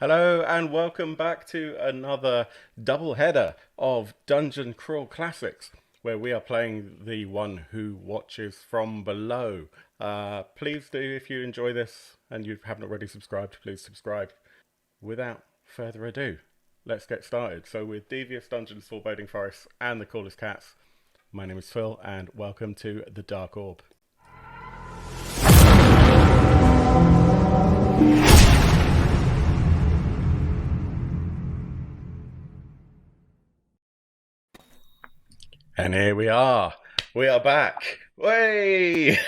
Hello and welcome back to another double header of Dungeon Crawl Classics, where we are playing the one who watches from below. Please do, if you enjoy this and you haven't already subscribed, please subscribe. Without further ado, let's get started. So with Devious Dungeons, Foreboding Forests and the Coolest Cats, my name is Phil and welcome to the Dark Orb. And here we are. We are back. Way!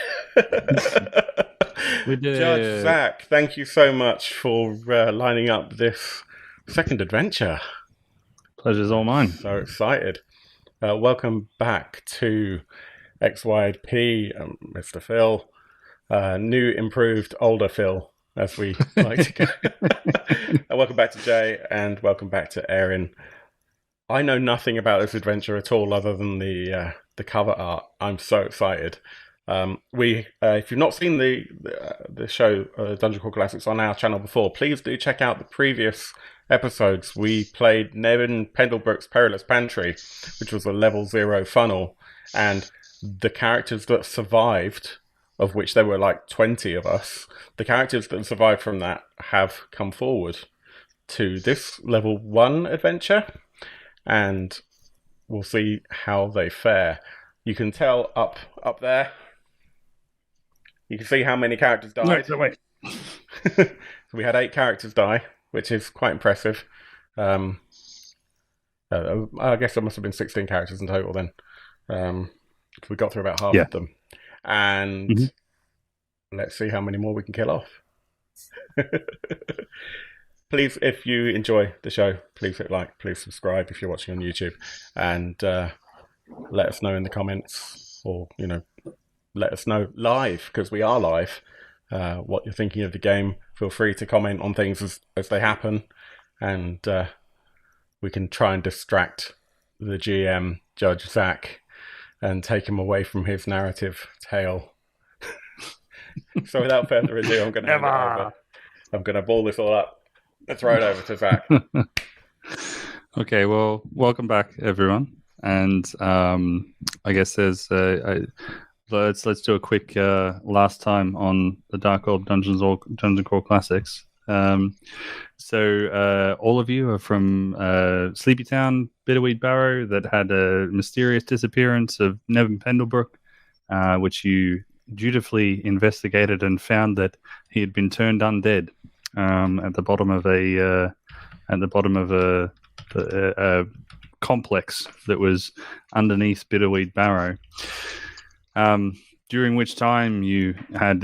We did. Judge Zach, thank you so much for lining up this second adventure. Pleasure's all mine. So excited. Welcome back to XYP, Mr. Phil. New, improved, older Phil, as we like to go. Welcome back to Jay, and welcome back to Erin. I know nothing about this adventure at all other than the cover art. I'm so excited. If you've not seen the show Dungeon Crawl Classics on our channel before, please do check out the previous episodes. We played Nevin Pendlebrook's Perilous Pantry, which was a level 0 funnel, and the characters that survived, of which there were like 20 of us, the characters that survived from that have come forward to this level 1 adventure. And we'll see how they fare. You can tell up there. You can see how many characters died. No, wait. So we had 8 characters die, which is quite impressive. I guess there must have been 16 characters in total then. We got through about half of them. And let's see how many more we can kill off. Please, if you enjoy the show, please hit like, please subscribe if you're watching on YouTube, and let us know in the comments, or, let us know live, because we are live, what you're thinking of the game. Feel free to comment on things as they happen, and we can try and distract the GM, Judge Zach, and take him away from his narrative tale. So without further ado, I'm going to hand it over. I'm going to ball this all up. Let's ride over to Zach. Okay, well, welcome back, everyone. And I guess there's let's do a quick last time on the Dark Orb Dungeons or Dungeon Crawl Classics. So all of you are from Sleepy Town, Bitterweed Barrow, that had a mysterious disappearance of Nevin Pendlebrook, which you dutifully investigated and found that he had been turned undead. At the bottom of a complex that was underneath Bitterweed Barrow. During which time you had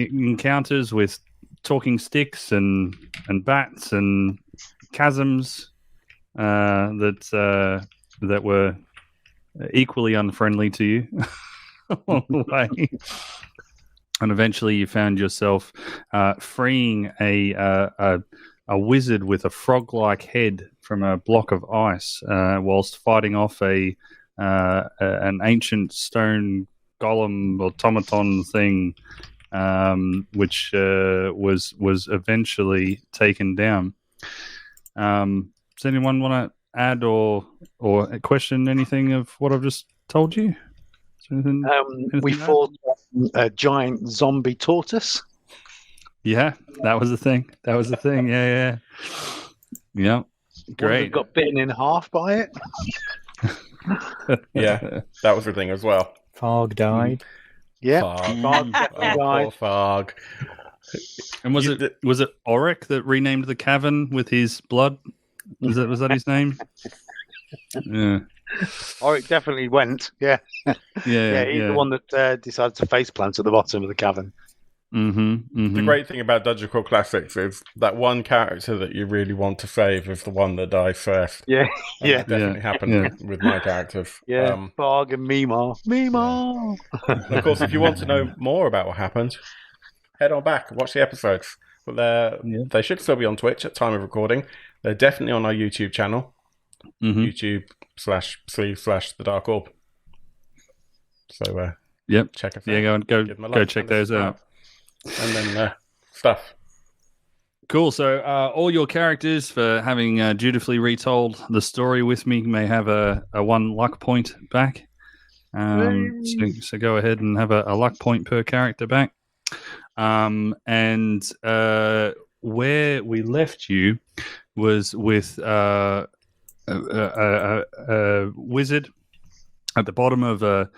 encounters with talking sticks and bats and chasms that were equally unfriendly to you along the way. And eventually you found yourself freeing a wizard with a frog-like head from a block of ice, whilst fighting off an ancient stone golem automaton thing, which was eventually taken down. Does anyone want to add or question anything of what I've just told you? We fought a giant zombie tortoise. Yeah, that was the thing. Yeah. Great. Got bitten in half by it. Yeah, that was the thing as well. Fog died. Yeah, Fog died. poor Fog. And was it Auric that renamed the cavern with his blood? Was that his name? Yeah. Auric definitely went. Yeah. Yeah. He's the one that decided to face plant at the bottom of the cavern. The great thing about Dungeon Crawl Classics is that one character that you really want to save is the one that dies first. Yeah. And that definitely happened with my characters. Yeah. Fog and Mima. And of course, if you want to know more about what happened, head on back and watch the episodes. But they should still be on Twitch at time of recording. They're definitely on our YouTube channel. YouTube/the Dark Orb. So check us out. Yeah, go check those out. And then stuff. Cool. So, all your characters, for having dutifully retold the story with me, may have a 1 luck point back. So go ahead and have a luck point per character back. And where we left you was with a wizard at the bottom of a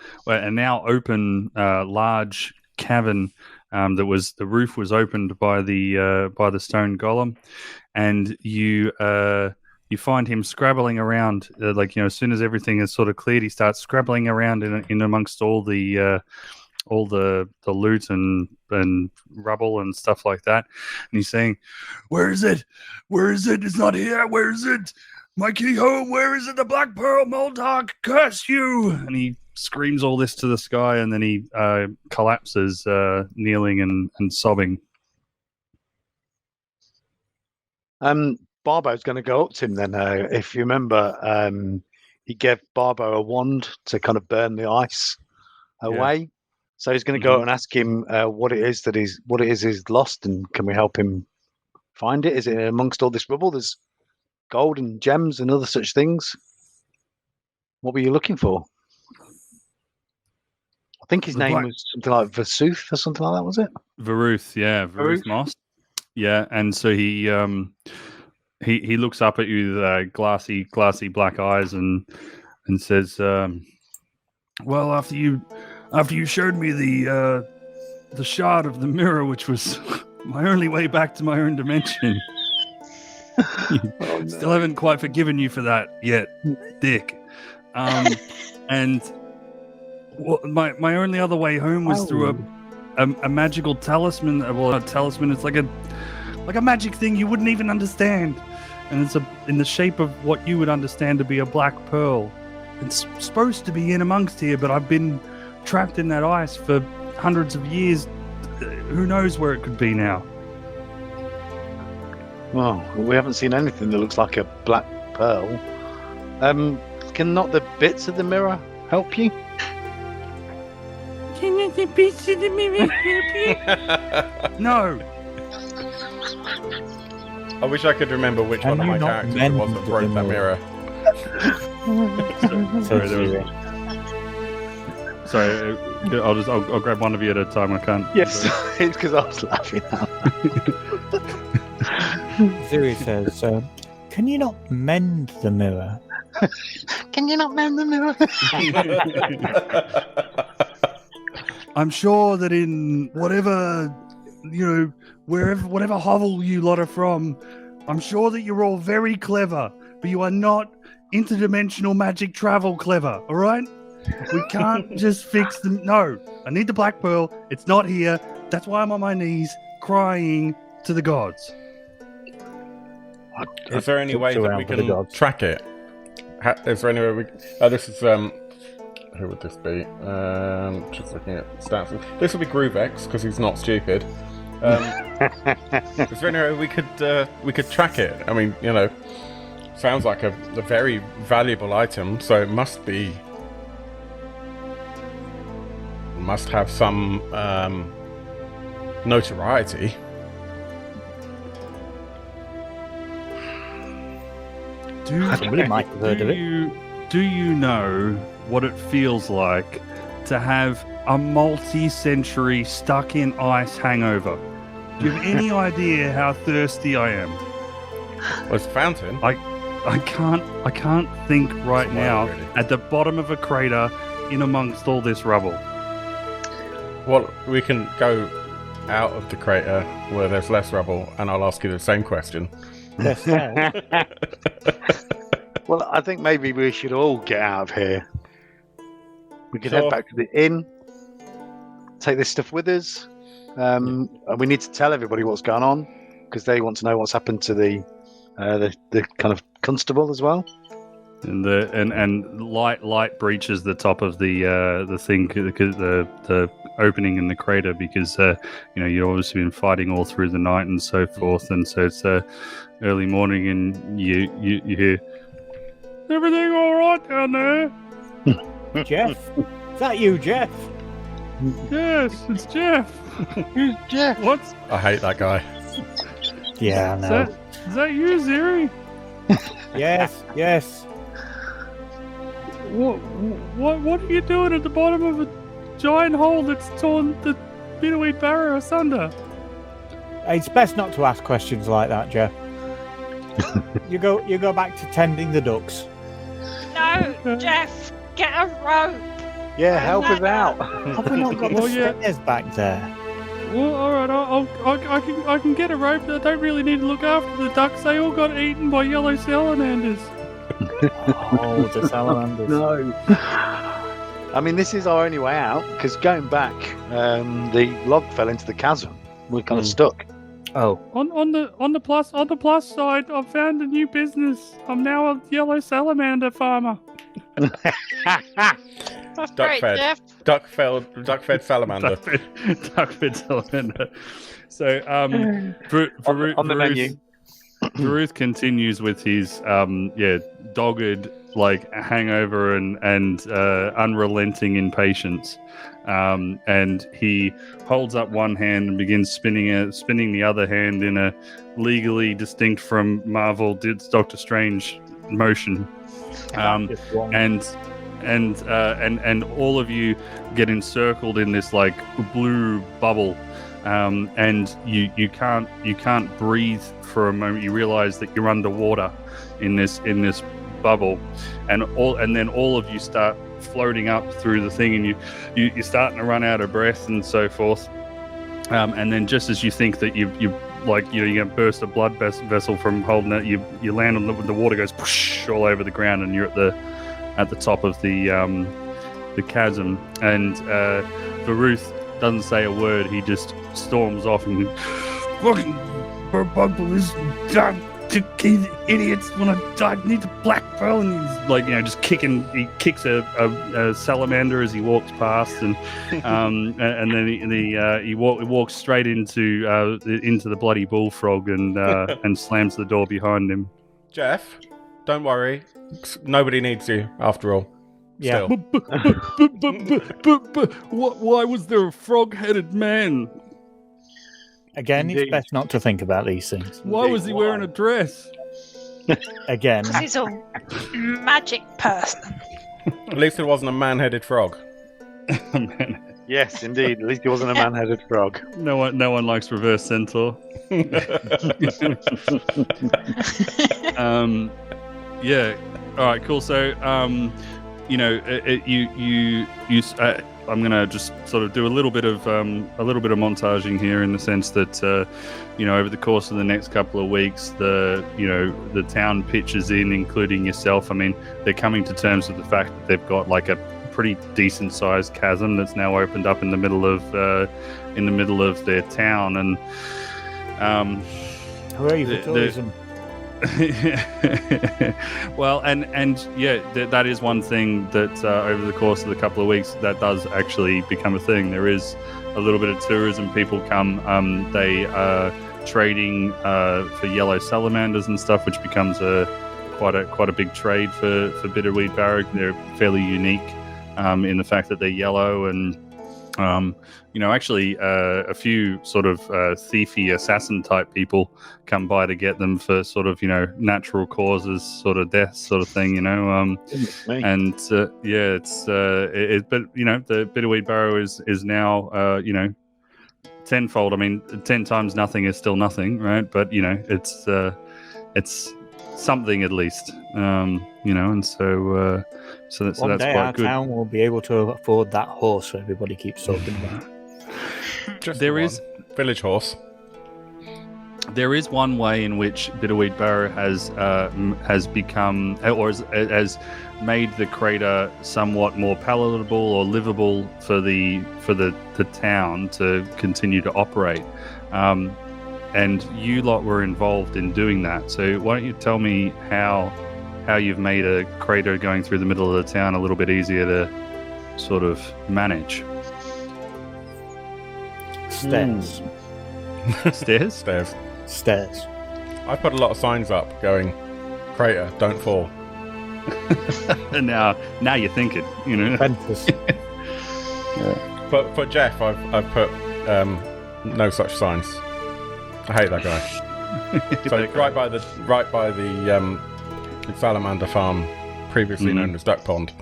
now open large cavern. The roof was opened by the stone golem, and you find him scrabbling around. As soon as everything is sort of cleared, he starts scrabbling around in amongst all the loot and rubble and stuff like that. And he's saying, "Where is it? Where is it? It's not here. Where is it? My key home. Where is it? The Black Pearl, Moldog, curse you!" And he screams all this to the sky, and then he collapses, kneeling and sobbing. Barbo's going to go up to him then. If you remember, he gave Barbo a wand to kind of burn the ice away. Yeah. So he's going to go and ask him what it is he's lost, and can we help him find it? Is it amongst all this rubble? There's gold and gems and other such things. What were you looking for? I think his name was something like Veruth or something like that, was it? Veruth, yeah. Veruth Moss. Yeah, and so he looks up at you with glassy black eyes and says, "Well, after you showed me the shard of the mirror, which was my only way back to my own dimension, still haven't quite forgiven you for that yet, Dick. And my only other way home was through a magical talisman. Well, a talisman. It's like a magic thing you wouldn't even understand, and it's in the shape of what you would understand to be a black pearl. It's supposed to be in amongst here, but I've been trapped in that ice for hundreds of years. Who knows where it could be now?" Well, we haven't seen anything that looks like a black pearl. Can not the bits of the mirror help you? Can not the bits of the mirror help you? No. I wish I could remember which one of my characters it was that broke that mirror. Sorry, I'll grab one of you at a time. I can't. Yes, it's because I was laughing out. Zuri says, "Can you not mend the mirror?" Can you not mend the mirror? I'm sure that in whatever hovel you lot are from, I'm sure that you're all very clever, but you are not interdimensional magic travel clever, all right? We can't just fix them. No, I need the Black Pearl. It's not here. That's why I'm on my knees crying to the gods. Is there any way that we can track it? Is there any way this is who would this be? Just looking at stats. This would be Groovex because he's not stupid. Is there any way we could track it? I mean, sounds like a very valuable item, so it must have some notoriety. Somebody might have heard of it. Do you know what it feels like to have a multi-century stuck in ice hangover? Do you have any idea how thirsty I am? Well, it's a fountain. I can't think right now. Really. At the bottom of a crater, in amongst all this rubble. Well, we can go out of the crater where there's less rubble, and I'll ask you the same question. Well, I think maybe we should all get out of here. We could head back to the inn, take this stuff with us, and we need to tell everybody what's going on because they want to know what's happened to the kind of constable as well. And light breaches the top of the thing, the opening in the crater, because you've obviously been fighting all through the night and so forth, and so it's early morning and you hear, "Everything all right down there?" Jeff, is that you, Jeff? Yes, it's Jeff. Who's Jeff? What? I hate that guy. Yeah, I know. Is that you, Ziri? Yes. What are you doing at the bottom of a giant hole that's torn the bitterweed barrow asunder? It's best not to ask questions like that, Jeff. You go back to tending the ducks. No, Jeff, get a rope. Yeah, help us out. Have we not got the stairs back there? Well, all right, I can get a rope. I don't really need to look after the ducks. They all got eaten by yellow salamanders. Oh, the salamanders. No. I mean, this is our only way out, because going back, the log fell into the chasm. We're kind of stuck. Oh. On the plus side, I've found a new business. I'm now a yellow salamander farmer. That's great, Jeff. Duck-fed salamander. Duck-fed salamander. So, on the menu. Veruth continues with his dogged hangover and unrelenting impatience, and he holds up one hand and begins spinning the other hand in a legally distinct from Marvel Doctor Strange motion, and all of you get encircled in this blue bubble. And you can't breathe for a moment. You realize that you're underwater in this bubble, and then all of you start floating up through the thing, and you're starting to run out of breath and so forth. And then just as you think that you're gonna burst a blood vessel from holding it, you land on the water goes whoosh all over the ground, and you're at the top of the chasm. And Veruth doesn't say a word. He just storms off and fucking bug is idiots when I need the black pearl, and he's just kicking. He kicks a salamander as he walks past, and then he walks straight into the bloody bullfrog and slams the door behind him. Jeff, don't worry. Nobody needs you after all. Yeah. But why was there a frog-headed man? Again, it's best not to think about these things. Why was he wearing a dress? Again. Because he's a magic person. At least it wasn't a man-headed frog. Yes, indeed. At least he wasn't a man-headed frog. No one likes reverse centaur. Yeah. All right. Cool. So, I'm gonna just sort of do a little bit of montaging here, in the sense that over the course of the next couple of weeks, the town pitches in, including yourself. I mean, they're coming to terms with the fact that they've got a pretty decent sized chasm that's now opened up in the middle of their town, and hooray for tourism. Well, and yeah, that is one thing that over the course of the couple of weeks that does actually become a thing. There is a little bit of tourism. People come. They are trading for yellow salamanders and stuff, which becomes quite a big trade for Bitterweed Barrow. They're fairly unique in the fact that they're yellow, and actually a few sort of thiefy assassin type people come by to get them for sort of natural causes, sort of death sort of thing, and it's but the Bitterweed Barrow is now tenfold. I mean, 10 times nothing is still nothing, right? But it's something at least, and so that's One day quite our good. town will be able to afford that horse everybody keeps talking about. There is village horse. There is one way in which Bitterweed Barrow has become, or has made the crater somewhat more palatable or livable for the town to continue to operate. And you lot were involved in doing that. So why don't you tell me how you've made a crater going through the middle of the town a little bit easier to sort of manage? Stairs. Stairs? Stairs. Stairs. I put a lot of signs up going, crater, don't fall. now you're thinking, Fences. But for Jeff, I've put no such signs. I hate that guy. So right by the salamander farm, previously known as Duck Pond.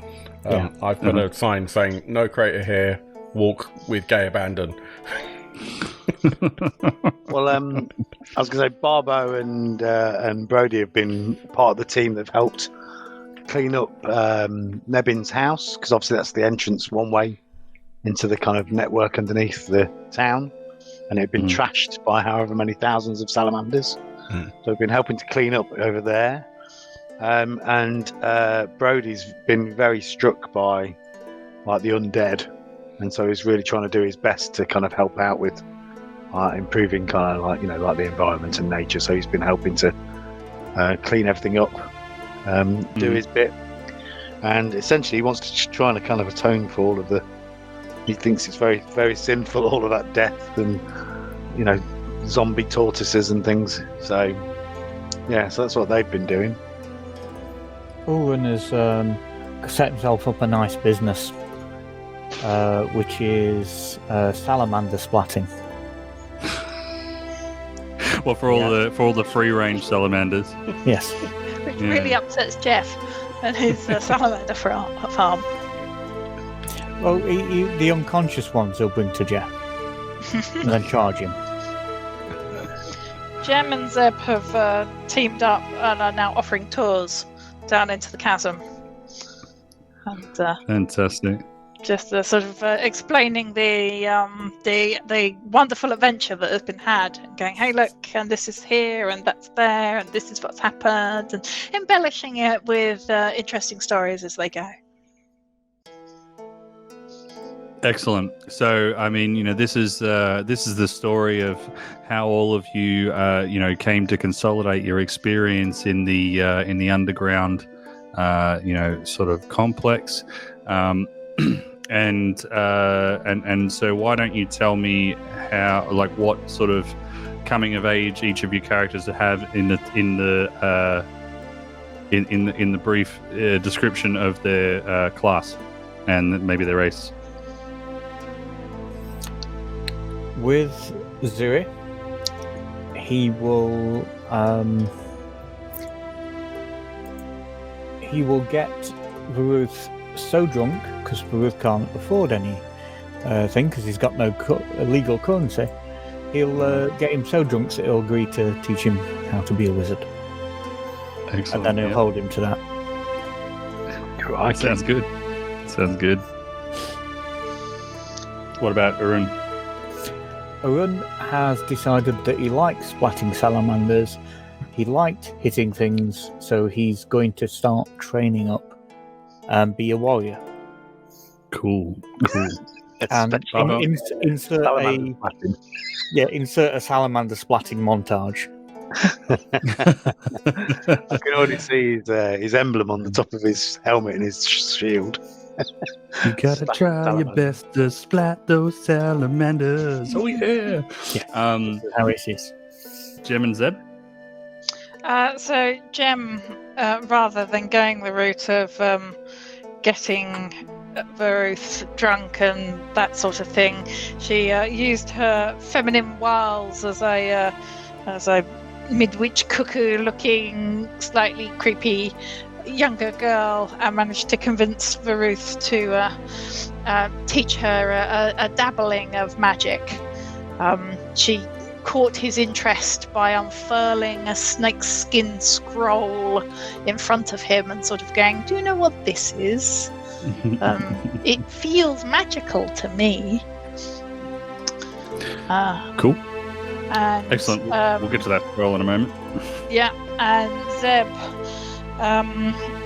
I've put a sign saying "No crater here. Walk with gay abandon." Well, I was going to say Barbo and Brody have been part of the team that've helped clean up Nebin's house, because obviously that's the entrance one way into the kind of network underneath the town, and it had been trashed by however many thousands of salamanders. So we've been helping to clean up over there. And Brody's been very struck by like the undead, and so he's really trying to do his best to kind of help out with improving kind of like like the environment and nature. So he's been helping to clean everything up, do his bit, and essentially he wants to try and kind of atone for all of the. He thinks it's very, very sinful, all of that death and zombie tortoises and things. So yeah, so that's what they've been doing. Ulrun has set himself up a nice business, which is salamander splatting. Well, for all the free range salamanders. Yes. Which really upsets Jeff and his salamander farm. Well, the unconscious ones he'll bring to Jeff and then charge him. Jem and Zeb have teamed up and are now offering tours down into the chasm. And fantastic. Just sort of explaining the wonderful adventure that has been had, and going, hey, look, and this is here, and that's there, and this is what's happened, and embellishing it with interesting stories as they go. Excellent. So, I mean, this is the story of how all of you, came to consolidate your experience in the underground, sort of complex, and so why don't you tell me how, like, what sort of coming of age each of your characters have in the brief description of their class and maybe their race. With Zuri, he will get Veruth so drunk, because Veruth can't afford any thing because he's got no legal currency. He'll get him so drunk that he'll agree to teach him how to be a wizard. Excellent. And then he'll hold him to that. Sounds good. What about Arun? Arun has decided that he likes splatting salamanders. He liked hitting things, so he's going to start training up and be a warrior. Cool. And insert a salamander splatting montage. I can already see his emblem on the top of his helmet and his shield. You gotta try your best to splat those salamanders. Oh yeah. How it is. Jem and Zeb? So Jem, rather than going the route of getting Veruth drunk and that sort of thing, she used her feminine wiles as a mid-witch cuckoo-looking, slightly creepy younger girl, and managed to convince Veruth to teach her a dabbling of magic. She caught his interest by unfurling a snakeskin scroll in front of him and sort of going, do you know what this is? It feels magical to me. Cool. And, excellent. We'll get to that scroll in a moment. Yeah, and Zeb,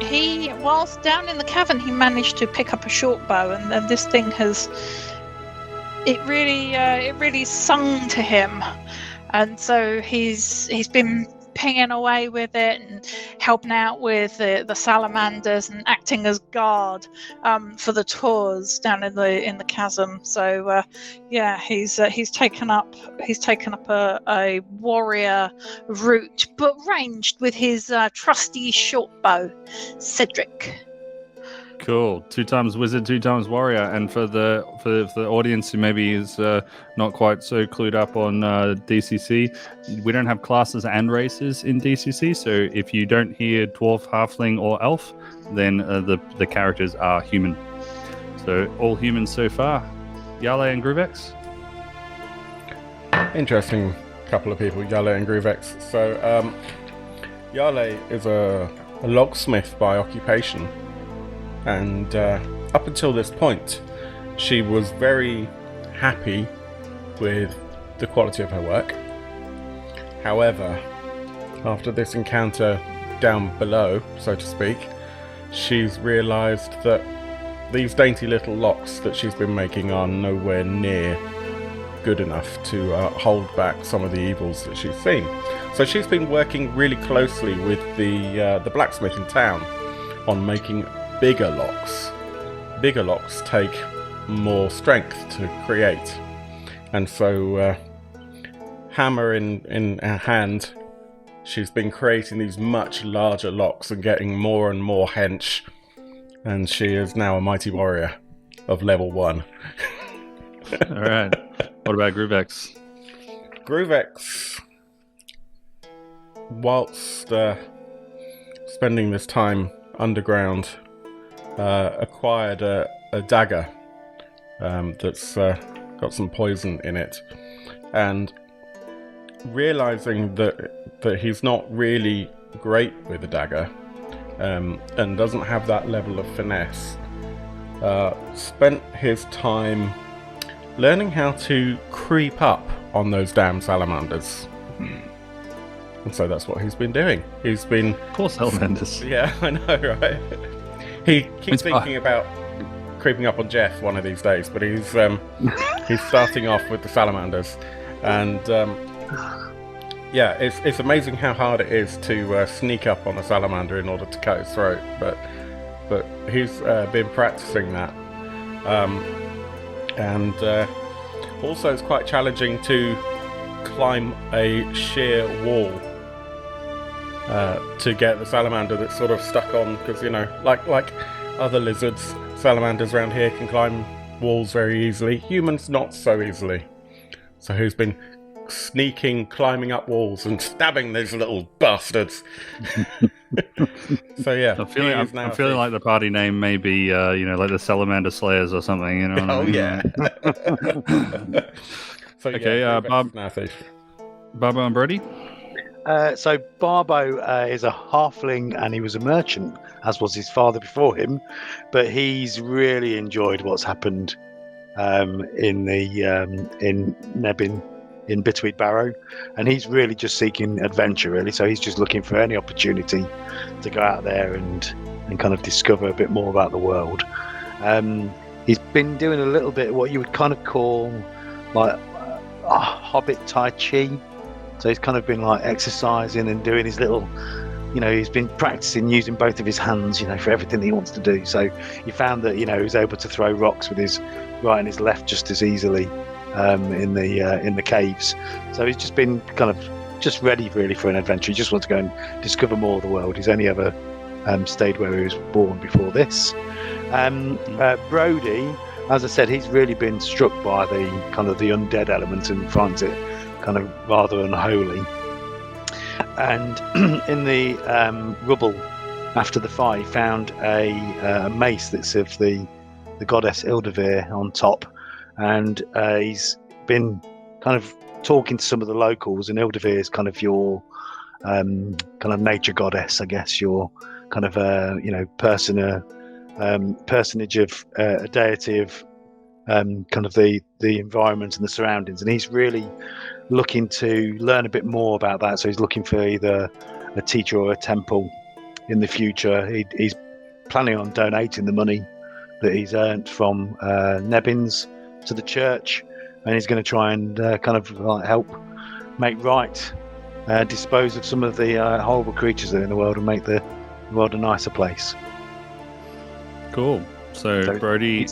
he, whilst down in the cavern, he managed to pick up a short bow, and this thing has, it really sung to him, and so he's been pinging away with it and helping out with the salamanders and acting as guard for the tours down in the chasm. So he's taken up a warrior route, but ranged with his trusty short bow, Cedric. Cool. 2 times wizard, 2 times warrior. And for the audience who maybe is not quite so clued up on DCC, we don't have classes and races in DCC. So if you don't hear dwarf, halfling, or elf, then the characters are human. So all humans so far. Yale and Groovex. Interesting couple of people, Yale and Groovex. So Yale is a locksmith by occupation. And up until this point, she was very happy with the quality of her work. However, after this encounter down below, so to speak, she's realised that these dainty little locks that she's been making are nowhere near good enough to hold back some of the evils that she's seen. So she's been working really closely with the blacksmith in town on making bigger locks. Bigger locks take more strength to create, and so hammer in her hand, she's been creating these much larger locks and getting more and more hench, and she is now a mighty warrior of level 1. All right. What about Groovex? Groovex, whilst spending this time underground, acquired a dagger that's got some poison in it, and realizing that he's not really great with a dagger and doesn't have that level of finesse, spent his time learning how to creep up on those damn salamanders. And so that's what he's been doing. He's been... Poor salamanders. Yeah, I know, right? He keeps thinking about creeping up on Jeff one of these days, but he's starting off with the salamanders, and yeah, it's amazing how hard it is to sneak up on a salamander in order to cut his throat. But he's been practicing that, and also it's quite challenging to climb a sheer wall to get the salamander that's sort of stuck on, because, you know, like other lizards, salamanders around here can climb walls very easily. Humans not so easily. So he's been climbing up walls and stabbing these little bastards. So yeah, I'm feeling like the party name may be like the Salamander Slayers or something. You know? Oh yeah. So okay, yeah, Barbo and Brody. So Barbo is a halfling, and he was a merchant, as was his father before him. But he's really enjoyed what's happened in Nebin, in Bitterweed Barrow, and he's really just seeking adventure, really. So he's just looking for any opportunity to go out there and kind of discover a bit more about the world. He's been doing a little bit what you would kind of call like a hobbit Tai Chi. So he's kind of been like exercising and doing his little, he's been practicing using both of his hands, for everything that he wants to do. So he found that, he was able to throw rocks with his right and his left just as easily in the caves. So he's just been kind of just ready really for an adventure. He just wants to go and discover more of the world. He's only ever stayed where he was born before this. Brody, as I said, he's really been struck by the kind of the undead element and finds it kind of rather unholy. And in the rubble after the fire, he found a mace that's of the goddess Ildavir on top, and he's been kind of talking to some of the locals, and Ildavir is kind of your kind of nature goddess, I guess, your kind of personage of a deity of kind of the environment and the surroundings, and he's really looking to learn a bit more about that. So he's looking for either a teacher or a temple in the future. He's planning on donating the money that he's earned from Nebins to the church, and he's going to try and kind of help make right, dispose of some of the horrible creatures that are in the world and make the world a nicer place. Cool. So Brody,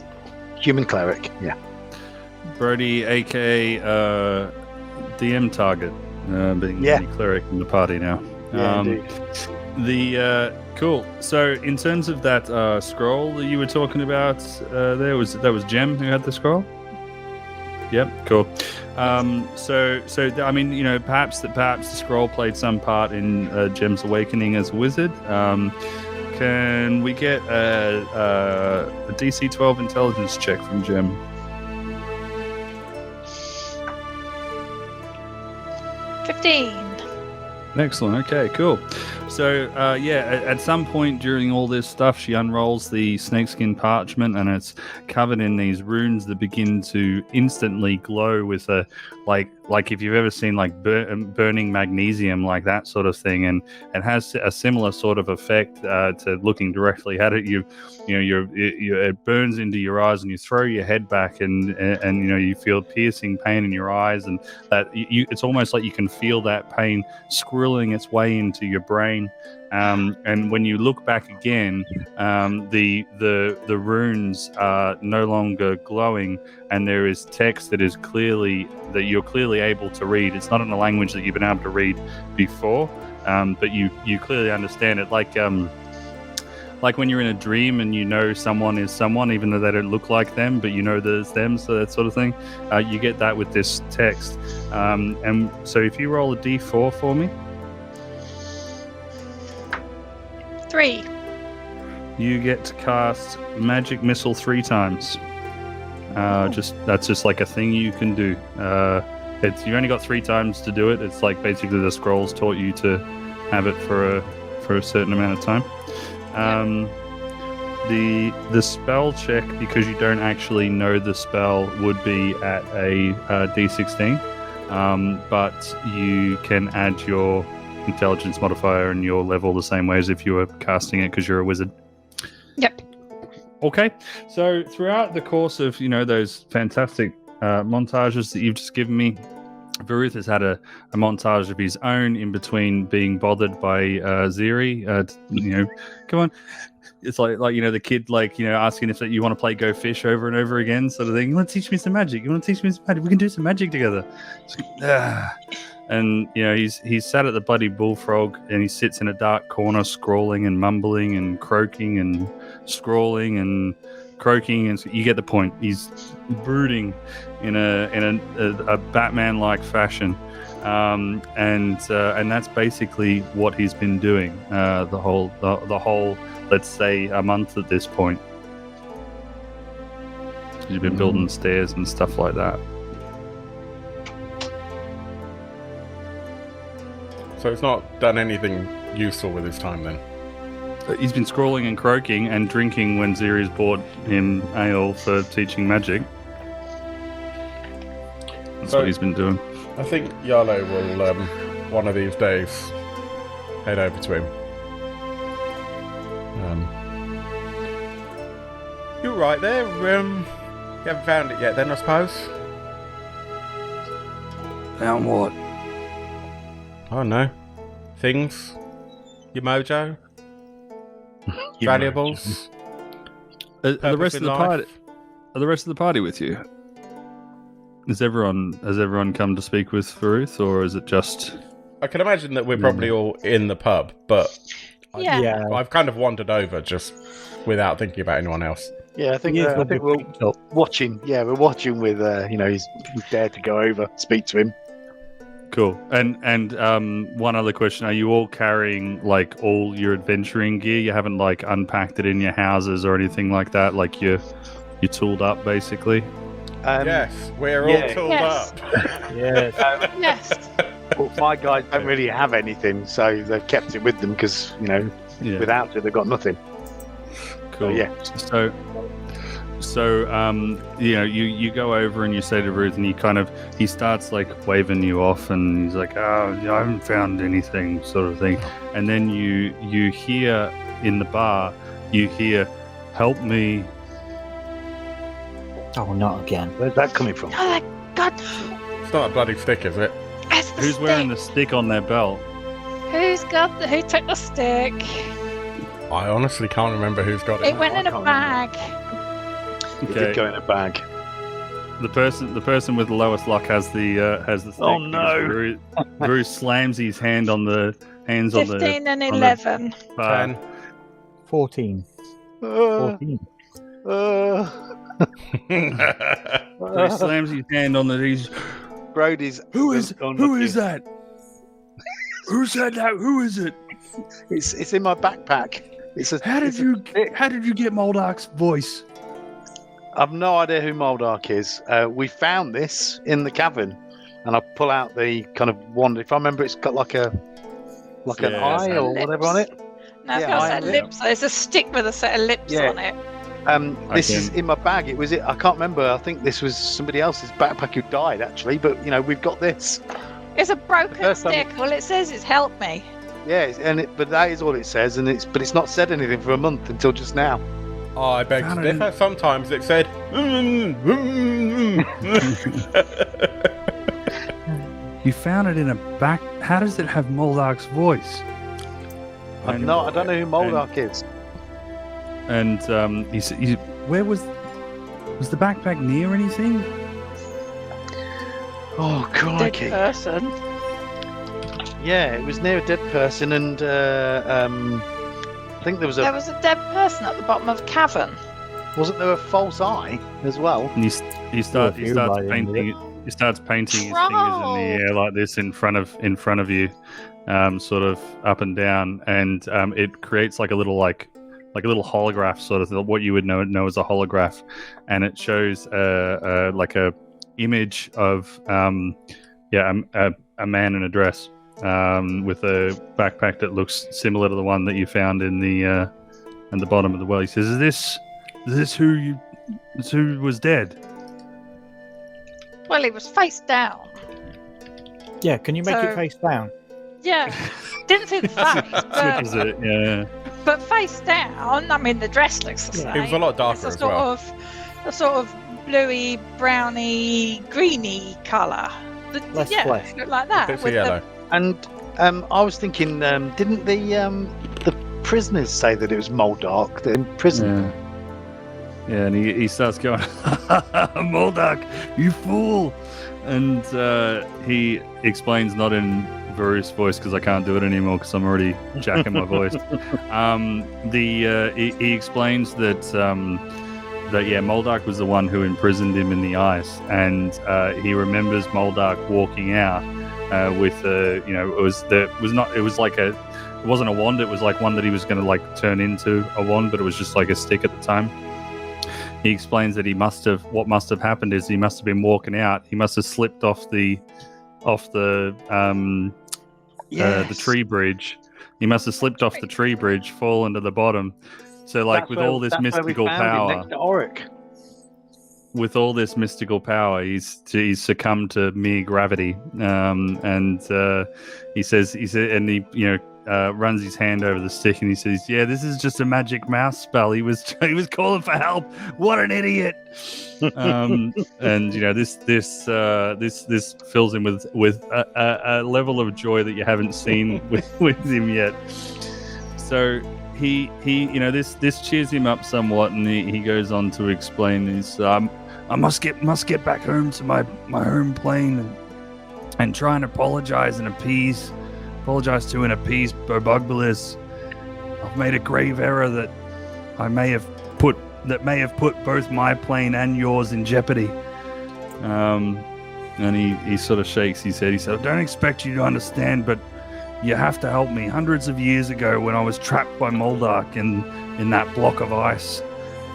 human cleric, yeah. Brody, aka DM target, being the cleric in the party now. Yeah, indeed. The Cool. So, in terms of that scroll that you were talking about, that was Jem who had the scroll. Yep. Cool. So I mean, you know, perhaps the scroll played some part in Jem's awakening as a wizard. Can we get a DC 12 intelligence check from Jem? 15. Excellent. Okay, cool. So, at some point during all this stuff, she unrolls the snakeskin parchment, and it's covered in these runes that begin to instantly glow with a like if you've ever seen like burning magnesium, like that sort of thing, and it has a similar sort of effect to looking directly at it. It burns into your eyes, and you throw your head back, and you know you feel piercing pain in your eyes, and that it's almost like you can feel that pain squirreling its way into your brain. And when you look back again, the runes are no longer glowing, and there is text that you're clearly able to read. It's not in a language that you've been able to read before, but you clearly understand it. Like when you're in a dream and you know someone is someone, even though they don't look like them, but you know that it's them, so that sort of thing. You get that with this text. And so if you roll a d4 for me. 3. You get to cast magic missile 3 times. That's just like a thing you can do. You only got 3 times to do it. It's like basically the scrolls taught you to have it for a certain amount of time. The spell check, because you don't actually know the spell, would be at a d16, but you can add your intelligence modifier and your level the same way as if you were casting it because you're a wizard. Yep. Okay, so throughout the course of those fantastic montages that you've just given me, Veruth has had a montage of his own in between being bothered by Ziri. Come on. It's like the kid asking if you want to play Go Fish over and over again, sort of thing. You want to teach me some magic? You want to teach me some magic? We can do some magic together. And he's sat at the bloody bullfrog, and he sits in a dark corner, scrawling and mumbling and croaking and scrawling and croaking, and so you get the point. He's brooding in a Batman-like fashion, and that's basically what he's been doing the whole. Let's say a month at this point. He's been building stairs and stuff like that. So he's not done anything useful with his time then? He's been scrawling and croaking and drinking when Ziri's bought him ale for teaching magic. That's what he's been doing. I think Yarlo will, one of these days, head over to him. You're right there. You haven't found it yet then, I suppose? Found what? I don't know. Things? Your mojo? Valuables? Are the rest of the party? Are the rest of the party with you? Has everyone come to speak with Veruth, or is it just? I can imagine that we're probably all in the pub, but Yeah. I've kind of wandered over just without thinking about anyone else. Yeah, I think we're watching. Yeah, we're watching with. He's dared to go over, speak to him. Cool. And one other question: are you all carrying like all your adventuring gear? You haven't like unpacked it in your houses or anything like that. Like you're tooled up, basically. Yes, we're all tooled up. Yes. Yes. Well, my guys don't really have anything, so they've kept it with them because without it, they've got nothing. Cool. So, you go over and you say to Ruth, and he starts like waving you off, and he's like, I haven't found anything, sort of thing. And then you hear in the bar, help me. Oh, not again. Where's that coming from? Oh my God. It's not a bloody stick, is it? It's the Who's stick. wearing the stick on their belt? Who took the stick? I honestly can't remember who's got it. It went in a bag. It did go in a bag. The person with the lowest luck has the stick. Oh no! Bruce slams his hands on the 15 and 11. 10. 14. Uh, 14. So he slams his hand on the. He's, Brody's. who is that? Who said that? Who is it? It's in my backpack. How did you get Moldark's voice? I've no idea who Moldark is. We found this in the cavern, and I pull out the kind of wand. If I remember, it's got like an eye or whatever on it. No, it's Yeah, got a I set of am. lips. There's a stick with a set of lips Yeah. on it. This is in my bag. I can't remember. I think this was somebody else's backpack who died actually. But we've got this. It's a broken first time- stick. All it says is "Help me." Yeah, but that is all it says, but it's not said anything for a month until just now. Oh, I beg to differ. Sometimes it said. You found it in a back. How does it have Moldark's voice? I don't know who Moldark is. And where was the backpack near anything? Oh, Dead crikey. person. Yeah, it was near a dead person, and I think there was There was a dead person at the bottom of the cavern. wasn't there a false eye as well? And he starts you painting. by the end of it. He starts painting his fingers in the air like this in front of you, sort of up and down, and it creates like a little holograph, sort of what you would know as a holograph, and it shows like a image of a man in a dress with a backpack that looks similar to the one that you found in the bottom of the well. He says, "Is this who was dead?" Well, he was face down. Yeah, can you make So- it face down? Yeah, didn't see the face, Switches it, yeah. but face down. I mean, the dress looks the same. It was a lot darker It's as well. a sort of bluey, browny, greeny colour. Less flesh. It looked like that. Bits of with yellow. And I was thinking, didn't the prisoners say that it was Moldark that in prison? Yeah, and he starts going, Moldark, you fool! And he explains, not in Veruth's voice because I can't do it anymore because I'm already jacking my voice. He explains that Moldark was the one who imprisoned him in the ice, and he remembers Moldark walking out with it wasn't a wand, it was like one that he was going to like turn into a wand, but it was just like a stick at the time. He explains that what must have happened is he must have been walking out. He must have slipped off the tree bridge. He must have slipped off the tree bridge, fallen to the bottom. So, like, with all this mystical power, he's succumbed to mere gravity. He runs his hand over the stick and he says, "Yeah, this is just a magic mouse spell. He was calling for help. What an idiot!" This fills him with a level of joy that you haven't seen with him yet. So this cheers him up somewhat, and he goes on to explain I must get back home to my home plane and try and apologize to and appease Obelisk. I've made a grave error that may have put both my plane and yours in jeopardy. And he sort of shakes his head. He said, "I don't expect you to understand, but you have to help me. Hundreds of years ago, when I was trapped by Moldark in that block of ice,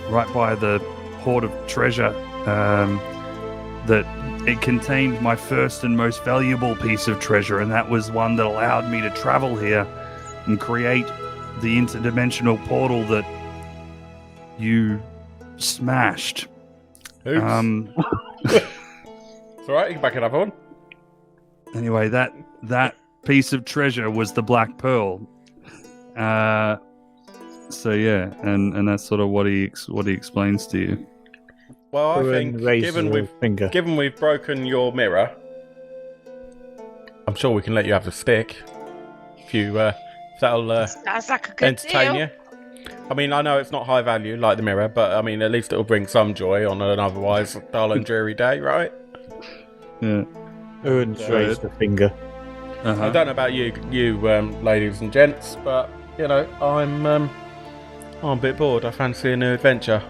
right by the hoard of treasure, that it contained my first and most valuable piece of treasure, and that was one that allowed me to travel here and create the interdimensional portal that you smashed." Oops. It's alright, you can back it up on. Anyway, that piece of treasure was the Black Pearl. So yeah, and that's sort of what he explains to you. Well, I Owen think raises a finger. given we've broken your mirror, I'm sure we can let you have the stick if that'll Sounds like a good entertain deal. you. I mean, I know it's not high value like the mirror, but I mean, at least it'll bring some joy on an otherwise dull and dreary day, right? Yeah. Owen's raised a finger. I don't know about you ladies and gents, but I'm Oh, I'm a bit bored. I fancy a new adventure.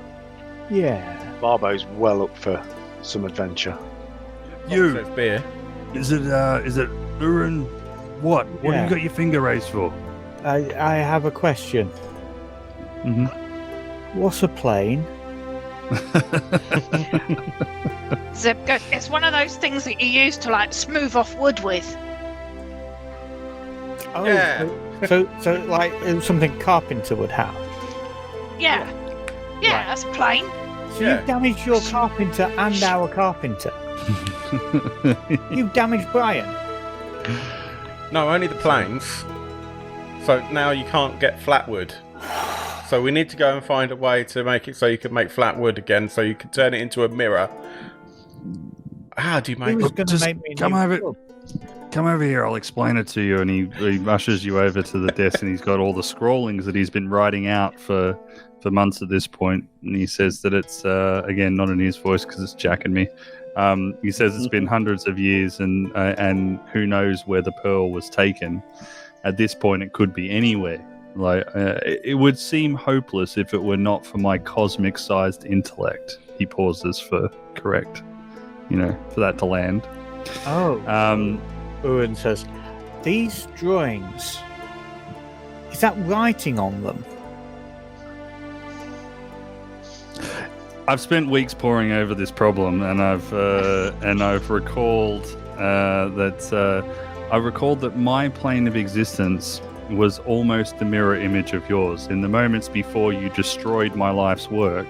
Yeah. Barbo's well up for some adventure. So it's beer. Is it Urin? What have Yeah. you got your finger raised for? I have a question. Mm-hmm. What's a plane? Zeb goes, it's one of those things that you use to like smooth off wood with. Oh, Yeah. So like something carpenter would have. Yeah. Yeah, Right. that's plain. So Yeah. you've damaged your carpenter and our carpenter. You've damaged Brian. No, only the planes. So now you can't get flat wood. So we need to go and find a way to make it so you can make flat wood again, so you can turn it into a mirror. How do you He make was it? going to Just make me a come new over- club. Come over here, I'll explain it to you. And he ushers you over to the desk, and he's got all the scrawlings that he's been writing out for months at this point. And he says that it's, again, not in his voice because it's Jack and me. He says it's been hundreds of years, and who knows where the pearl was taken. At this point, it could be anywhere. Like it would seem hopeless if it were not for my cosmic-sized intellect. He pauses for correct, for that to land. Oh. Owen says, these drawings, is that writing on them? I've spent weeks poring over this problem, and I've recalled that my plane of existence was almost the mirror image of yours. In the moments before you destroyed my life's work,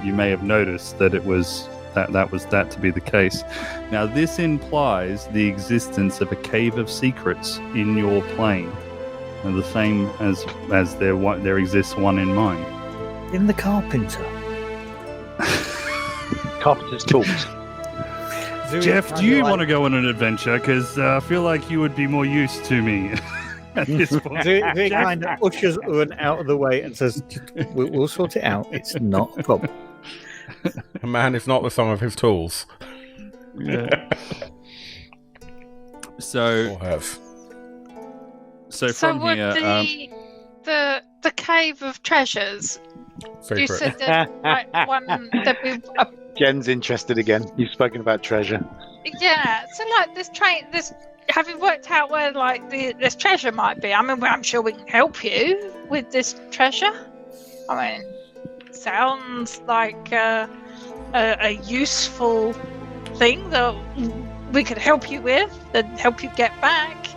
you may have noticed that it was that to be the case. Now, this implies the existence of a cave of secrets in your plane, and the same as there exists one in mine. In the carpenter. Carpenter's tools. Jeff, do you want to go on an adventure? Because I feel like you would be more used to me at this point. They kind of ushers Owen out of the way and says, we'll sort it out. It's not a problem. A man is not the sum of his tools. Yeah. So Or have. So from would here, the cave of treasures, you Secret. said that like one that we Jen's interested again. You've spoken about treasure. yeah, so like this have you worked out where like this treasure might be? I mean, I'm sure we can help you with this treasure. I mean, sounds like a useful thing that we could help you with and help you get back.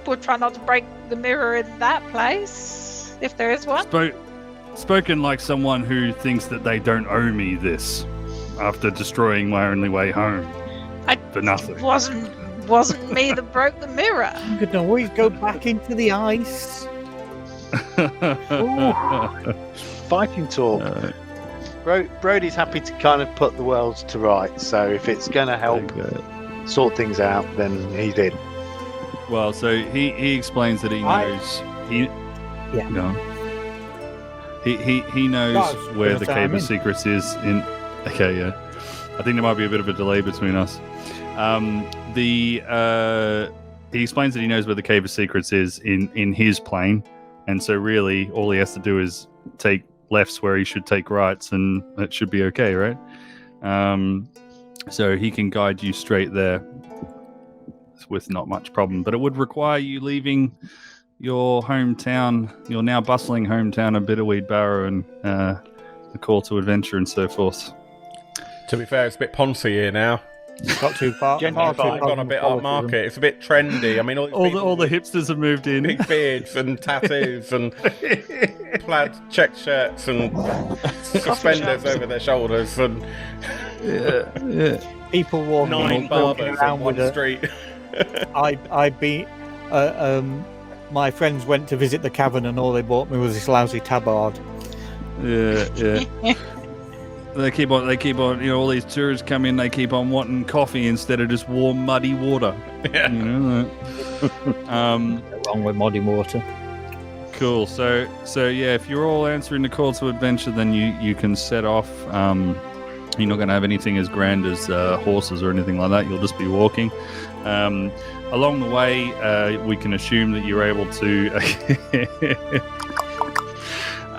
We'll try not to break the mirror in that place, if there is one. spoken like someone who thinks that they don't owe me this after destroying my only way home for nothing. It wasn't me that broke the mirror. You can always go back into the ice. Fighting talk. Brody's happy to kind of put the world to rights. So if it's going to help sort things out, then he's in. Well, so he explains that he knows Yeah. Go on. He knows Guys, where gonna the say cave I'm of in. secrets is in. Okay, yeah. I think there might be a bit of a delay between us. He explains that he knows where the cave of secrets is in his plane, and so really all he has to do is take lefts where he should take rights, and it should be okay, right? So he can guide you straight there with not much problem, but it would require you leaving your hometown, your now bustling hometown of Bitterweed Barrow, and the call to adventure and so forth. To be fair, it's a bit poncy here now. Got too far. Gently far too It's gone a bit cosmopolitan. upmarket. It's a bit trendy. I mean, All the hipsters have moved in. big beards and tattoos and plaid check shirts and suspenders over their shoulders and Yeah. People walking 9 barbers on around with one a. street. My friends went to visit the cavern and all they bought me was this lousy tabard. Yeah. They keep on, all these tourists come in, they keep on wanting coffee instead of just warm, muddy water. Yeah. Wrong with muddy water. Cool. So yeah, if you're all answering the call to adventure, then you can set off. You're not going to have anything as grand as horses or anything like that. You'll just be walking. Along the way, we can assume that you're able to.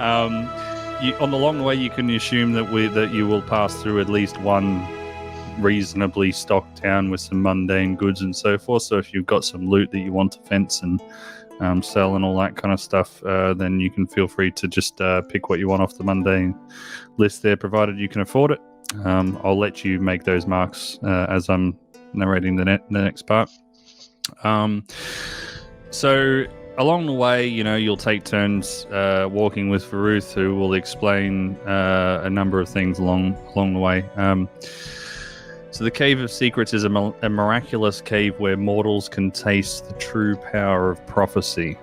On the long way, you can assume that you will pass through at least one reasonably stocked town with some mundane goods and so forth. So if you've got some loot that you want to fence and sell and all that kind of stuff, then you can feel free to just pick what you want off the mundane list there, provided you can afford it. I'll let you make those marks as I'm narrating the next part. So along the way, you'll take turns walking with Veruth, who will explain a number of things along the way. So the Cave of Secrets is a miraculous cave where mortals can taste the true power of prophecy.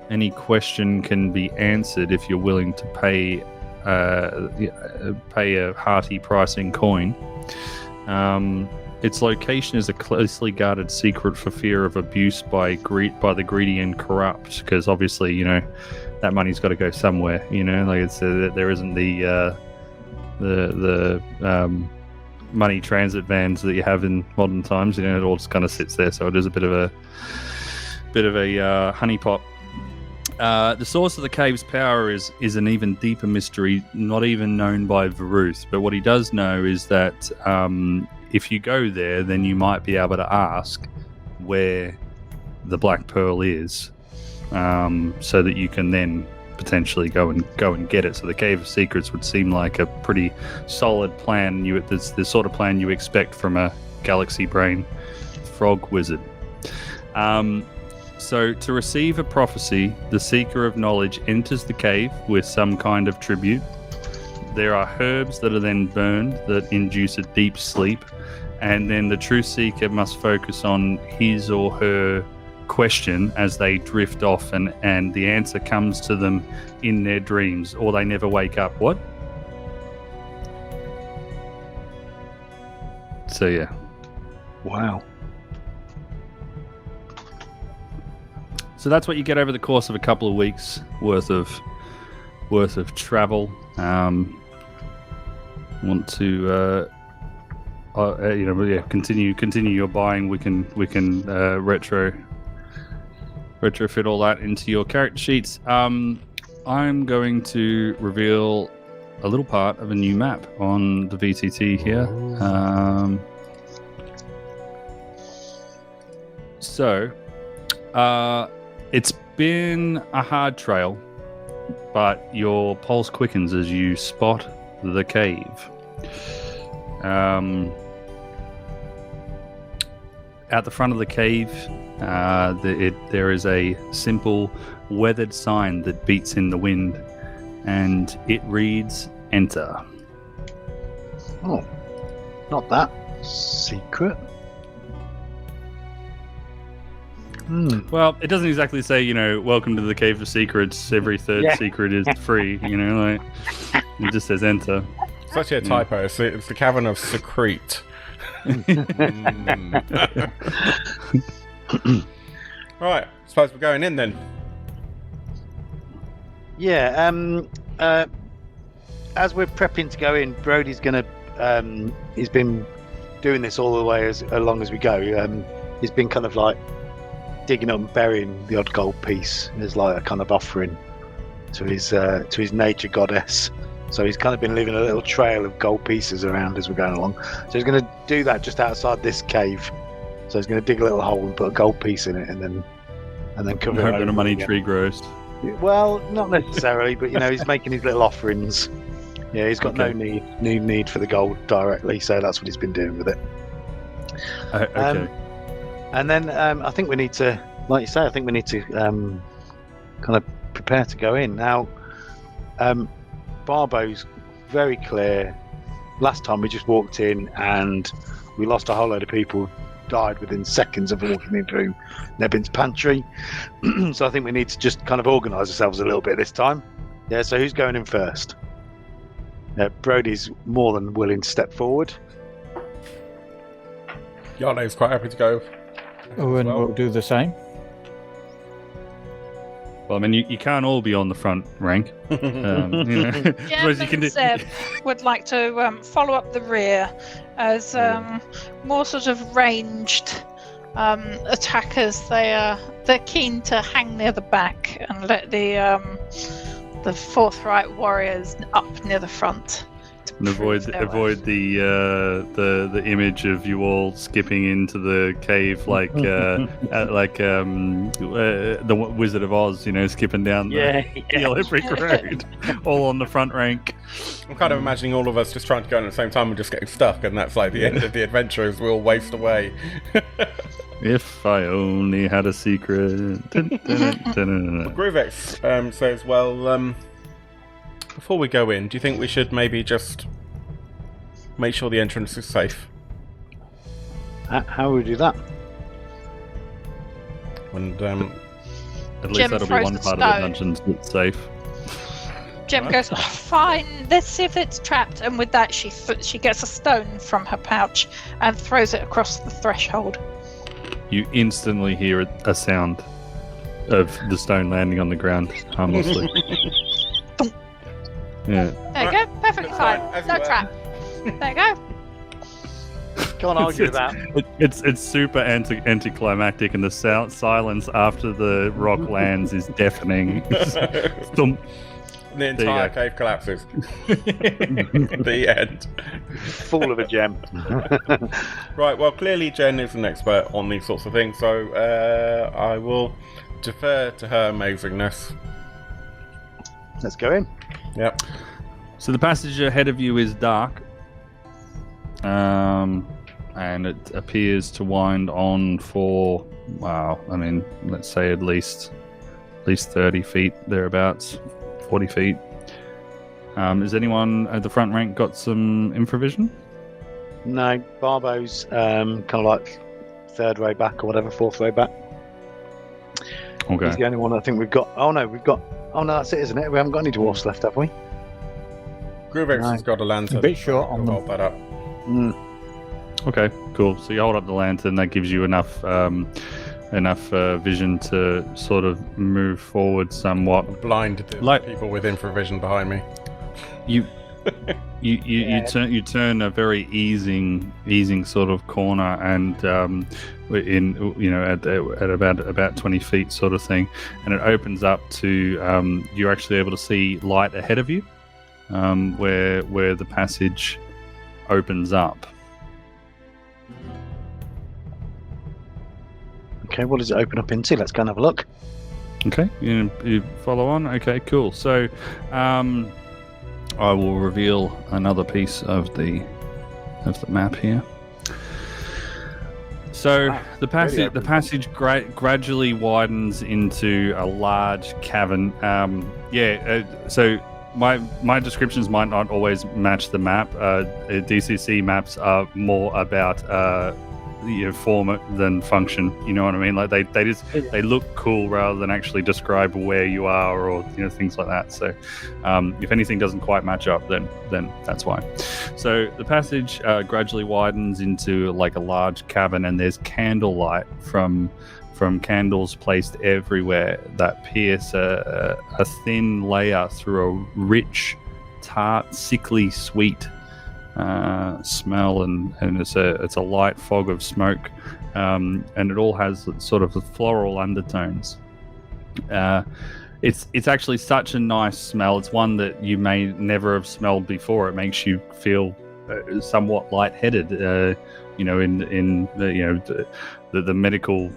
Any question can be answered if you're willing to pay a hearty price in coin. Its location is a closely guarded secret for fear of abuse by the greedy and corrupt, because obviously, that money's got to go somewhere. Like it's there isn't the money transit vans that you have in modern times. It all just kind of sits there, so it is a bit of a honeypot. The source of the cave's power is an even deeper mystery, not even known by Veruth. But what he does know is that if you go there, then you might be able to ask where the Black Pearl is, so that you can then potentially go and get it. So the Cave of Secrets would seem like a pretty solid plan. It's the sort of plan you expect from a galaxy brain frog wizard. So to receive a prophecy, the seeker of knowledge enters the cave with some kind of tribute. There are herbs that are then burned that induce a deep sleep, and then the true seeker must focus on his or her question as they drift off, and the answer comes to them in their dreams, or they never wake up. What? So yeah. Wow. So that's what you get over the course of a couple of weeks worth of travel. Want to continue your buying. We can retrofit all that into your character sheets. I'm going to reveal a little part of a new map on the VTT here. It's been a hard trail, but your pulse quickens as you spot the cave. At the front of the cave, there is a simple weathered sign that beats in the wind, and it reads, "Enter." Oh, not that secret. Well, it doesn't exactly say, welcome to the Cave of Secrets. Every third secret is free, it just says enter. It's actually a typo. It's the cavern of secrete. Right, suppose we're going in then. Yeah, as we're prepping to go in, Brody's gonna he's been doing this all the way as long as we go. He's been kind of like digging up and burying the odd gold piece as like a kind of offering to his nature goddess. So he's kind of been leaving a little trail of gold pieces around as we're going along. So he's going to do that just outside this cave. So he's going to dig a little hole and put a gold piece in it, and then cover it. Hoping a money tree grows. Well, not necessarily, but he's making his little offerings. Yeah, he's got no need for the gold directly, so that's what he's been doing with it. Okay. And then I think we need to, like you say, kind of prepare to go in. Now, Barbo's very clear. Last time we just walked in and we lost a whole load of people, died within seconds of walking into Nebin's pantry. So I think we need to just kind of organise ourselves a little bit this time. Yeah, so who's going in first? Brody's more than willing to step forward. Yarne's quite happy to go. Owen will do the same. Well, I mean, you can't all be on the front rank. Jem and Seb would like to follow up the rear as more sort of ranged attackers. They're keen to hang near the back and let the the forthright warriors up near the front. And avoid the image of you all skipping into the cave like the Wizard of Oz, skipping down the Yellow Brick Road, all on the front rank. I'm kind of imagining all of us just trying to go in at the same time and just getting stuck, and that's like the end of the adventure as we all waste away. If I only had a secret. Groovex says, well, before we go in, do you think we should maybe just make sure the entrance is safe? How would we do that? And at least Jim that'll be throws one the part of the stone. dungeon that's safe. Jim goes, fine, let's see if it's trapped. And with that, she gets a stone from her pouch and throws it across the threshold. You instantly hear a sound of the stone landing on the ground harmlessly. Yeah. There you go, perfectly fine. No trap. There you go. Can't argue with that. It's super anticlimactic, and the silence after the rock lands is deafening. Thump. the entire cave collapses. The end. Full of a gem. Right, well, clearly Jen is an expert on these sorts of things, so I will defer to her amazingness. Let's go in. Yep. So the passage ahead of you is dark, and it appears to wind on for, let's say at least 30 feet, thereabouts, 40 feet. Has anyone at the front rank got some infravision? No, Barbo's kind of like third row back or whatever, fourth row back. Okay. He's the only one I think we've got. Oh no, that's it, isn't it? We haven't got any dwarfs left, have we? Groovex has got a lantern. A bit short on them. Hold that up. Okay, cool. So you hold up the lantern. That gives you enough vision to sort of move forward somewhat. Blind the people with infravision behind me. You turn a very easing sort of corner, and at about 20 feet sort of thing, and it opens up to you're actually able to see light ahead of you, where the passage opens up. Okay, what does it open up into? Let's go and have a look. Okay, you follow on. Okay, cool. So, I will reveal another piece of the map here. So the passage gradually widens into a large cavern. So my descriptions might not always match the map. DCC maps are more about form than function. You know what I mean? Like they look cool rather than actually describe where you are or things like that. So if anything doesn't quite match up, then that's why. So the passage gradually widens into like a large cavern, and there's candlelight from candles placed everywhere that pierce a thin layer through a rich, tart, sickly sweet smell, and it's a light fog of smoke, and it all has sort of floral undertones. It's actually such a nice smell. It's one that you may never have smelled before. It makes you feel somewhat lightheaded. The medical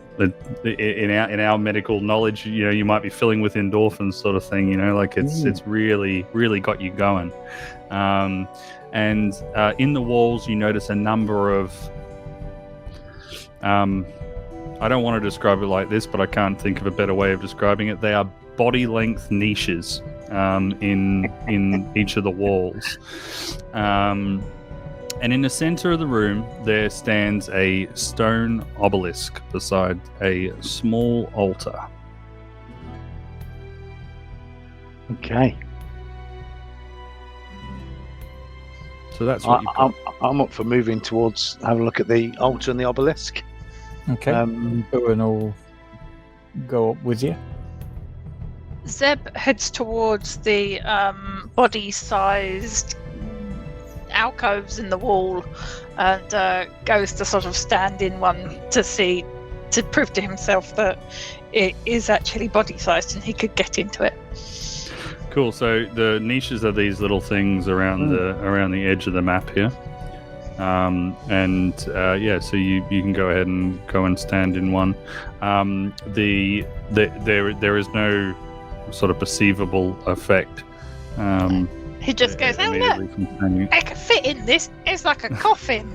in our medical knowledge, you might be filling with endorphins, sort of thing. It's really got you going. And in the walls, you notice a number of. I don't want to describe it like this, but I can't think of a better way of describing it. They are body-length niches in each of the walls. And in the center of the room, there stands a stone obelisk beside a small altar. Okay. So that's what I'm up for moving towards having a look at the altar and the obelisk. Okay. Owen will go up with you. Zeb heads towards the body-sized alcoves in the wall and goes to sort of stand in one to prove to himself that it is actually body-sized and he could get into it. Cool. So the niches are these little things around the edge of the map here, so you can go ahead and go and stand in one. There is no sort of perceivable effect. He just goes, "Oh look, I can fit in this. It's like a coffin."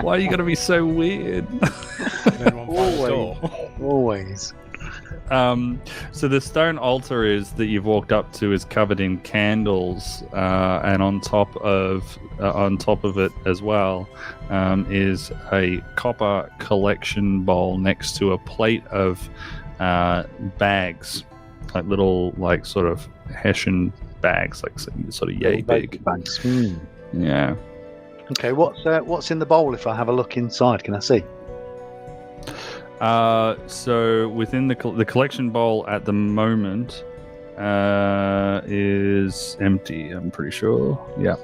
Why are you gonna be so weird? Always. So the stone altar that you've walked up to is covered in candles, and on top of it as well is a copper collection bowl next to a plate of bags, like little sort of Hessian bags, like sort of yay big bags. Yeah. Okay, what's in the bowl? If I have a look inside, can I see? So within the collection bowl at the moment is empty. I'm pretty sure. Yeah.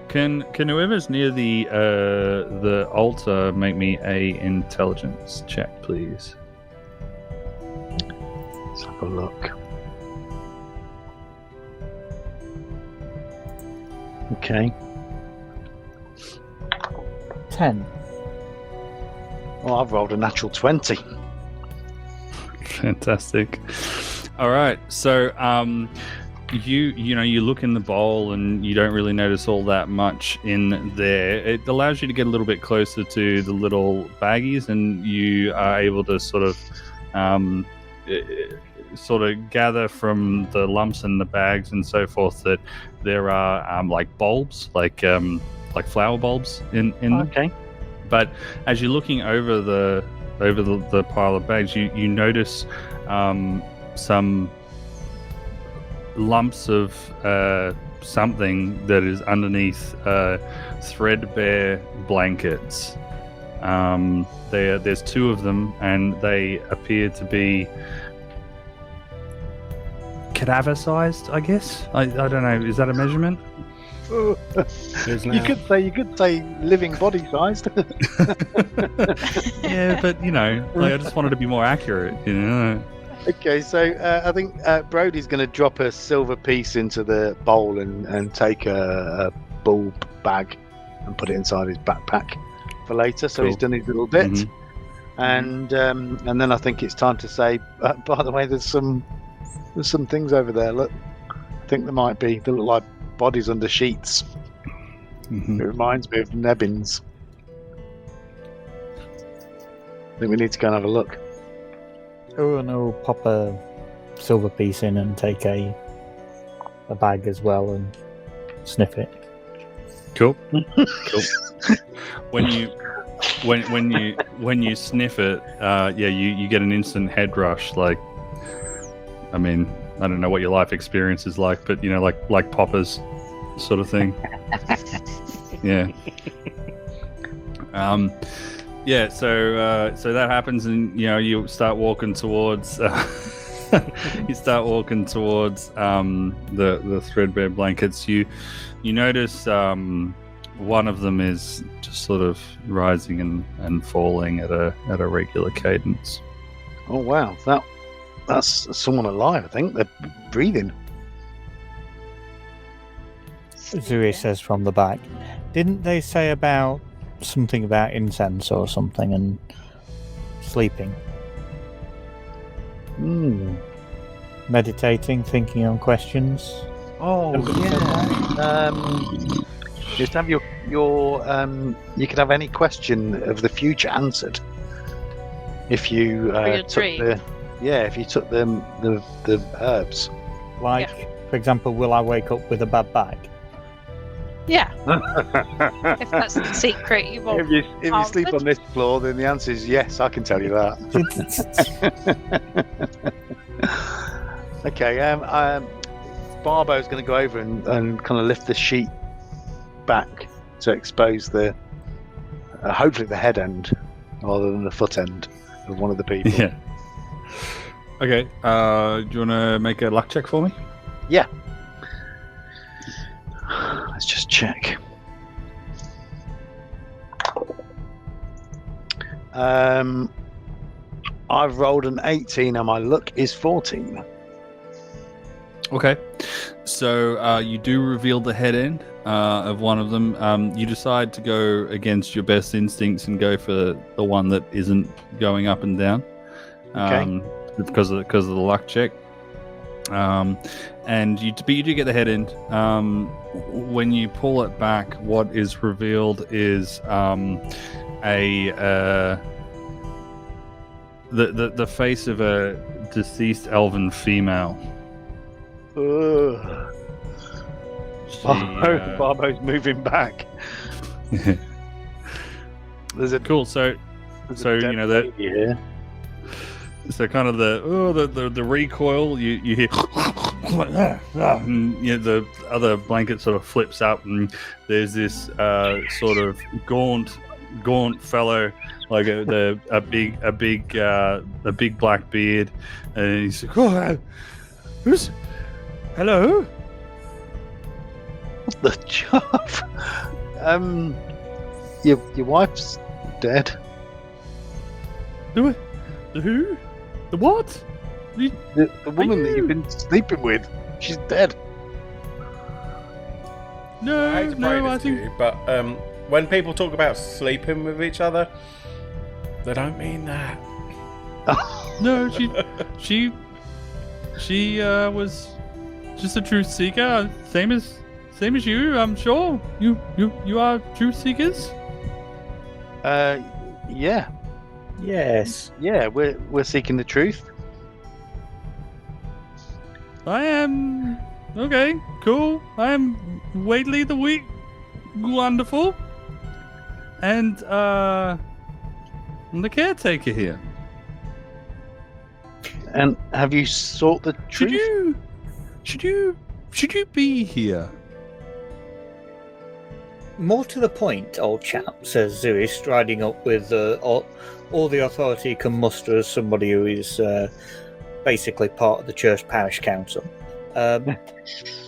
Can whoever's near the altar make me a intelligence check, please? Let's have a look. Okay. 10. Well, I've rolled a natural 20. Fantastic. All right. So, you look in the bowl and you don't really notice all that much in there. It allows you to get a little bit closer to the little baggies, and you are able to sort of gather from the lumps in the bags and so forth that there are like bulbs, like flower bulbs in them. Okay. But as you're looking over the pile of bags, you notice some lumps of something that is underneath threadbare blankets. There's two of them, and they appear to be cadaver-sized, I guess. I don't know. Is that a measurement? You could say living body sized. Yeah, but I just wanted to be more accurate. Okay, so I think Brody's going to drop a silver piece into the bowl and take a bulb bag and put it inside his backpack for later. So he's done his little bit, and then I think it's time to say, by the way, there's some things over there. Look, I think there might be. They look like bodies under sheets. It reminds me of Nebbins. I think we need to go and have a look. Oh, and I'll pop a silver piece in and take a bag as well and sniff it. Cool. When you sniff it, you get an instant head rush. I don't know what your life experience is like, but like poppers, sort of thing. Yeah. So that happens, and you start walking towards the threadbare blankets. You notice one of them is just sort of rising and falling at a regular cadence. Oh wow, that's someone alive. I think they're breathing. Zuri says from the back, didn't they say about something about incense or something and sleeping? Meditating, thinking on questions. Oh yeah. Just have your you could have any question of the future answered if you took the herbs. Like, for example, will I wake up with a bad back? Yeah. If that's the secret you want. If you sleep on this floor, then the answer is yes. I can tell you that. Okay. Barbo's going to go over and kind of lift the sheet back to expose the hopefully the head end rather than the foot end of one of the people. Yeah. Okay. Do you want to make a luck check for me? Yeah. Let's just check. I've rolled an 18 and my luck is 14. Okay, so you do reveal the head end of one of them. You decide to go against your best instincts and go for the one that isn't going up and down, because of the luck check. And you do get the head end. When you pull it back, what is revealed is the face of a deceased elven female. Barbo's moving back. There's a cool. So you know that. Yeah. So kind of the recoil. You hear, and, you know, the other blanket sort of flips up, and there's this sort of gaunt fellow, like a big black beard, and he's like, "Oh, who's? Hello." What the chuff? Your wife's dead. The who? The what? The woman that you've been sleeping with. She's dead. I hate to break I this to think. you, but when people talk about sleeping with each other, they don't mean that. No, she was just a truth seeker, same as you. I'm sure you are truth seekers. Yeah. Yes. Yeah, we're seeking the truth. I am. Okay, cool. I am Whately the Weak. Wonderful. And I'm the caretaker here. And have you sought the truth? Should you be here? More to the point, old chap, says Zuri, striding up with all the authority he can muster as somebody who is basically part of the church parish council.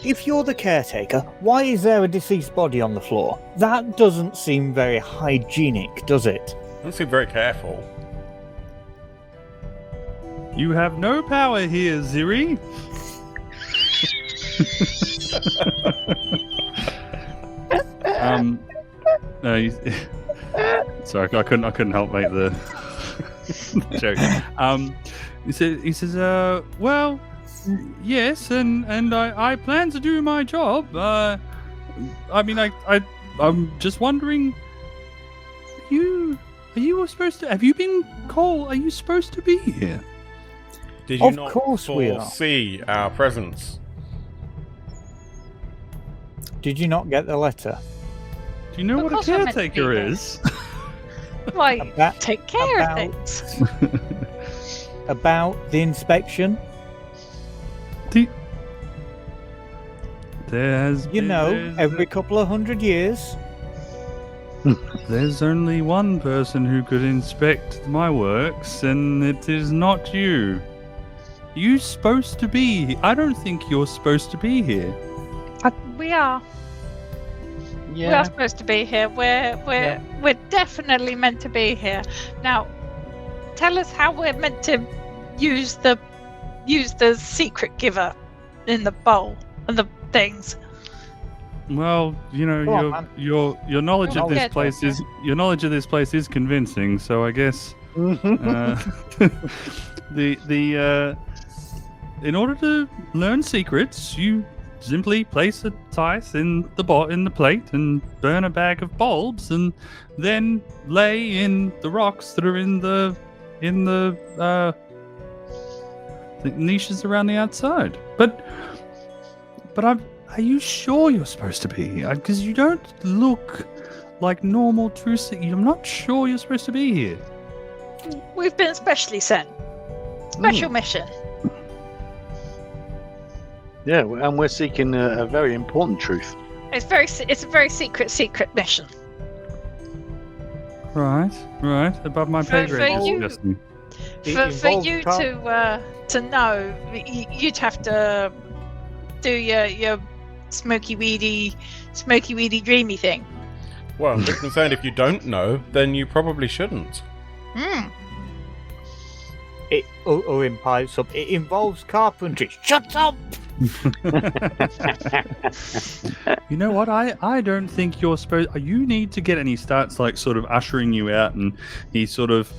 If you're the caretaker, why is there a deceased body on the floor? That doesn't seem very hygienic, does it? Don't seem very careful. You have no power here, Ziri. No, sorry, I couldn't help make the joke. He says, well, yes, and I plan to do my job. I mean, I'm just wondering, have you been called? Are you supposed to be here? Did you Of not course we are. foresee our presence? Did you not get the letter? Do you know Of what a course I'm meant to be caretaker here. is? Why, About- take care of about- things. About the inspection? Every couple of 100 years. There's only one person who could inspect my works, and it is not you. You supposed to be. I don't think you're supposed to be here. We are. We are supposed to be here. We're definitely meant to be here. Now, tell us how we're meant to use the secret giver in the bowl and the things. Well, you know, Go on, man. your knowledge of this Yeah, place yeah. is convincing. So I guess in order to learn secrets, you simply place a tithe in the plate and burn a bag of bulbs, and then lay in the rocks that are in the niches around the outside. But are you sure you're supposed to be here? Because you don't look like normal truth. I'm not sure you're supposed to be here. We've been specially sent. Special mission. Yeah, and we're seeking a very important truth. It's a very secret mission. Right. Above my pay For grade. you- Disgusting. For you to know, you'd have to do your smoky weedy dreamy thing. Well, I'm a bit concerned if you don't know, then you probably shouldn't. Owen pipes up. It involves carpentry. Shut up! You know what? I don't think you're supposed. You need to get. And he starts like sort of ushering you out, and he sort of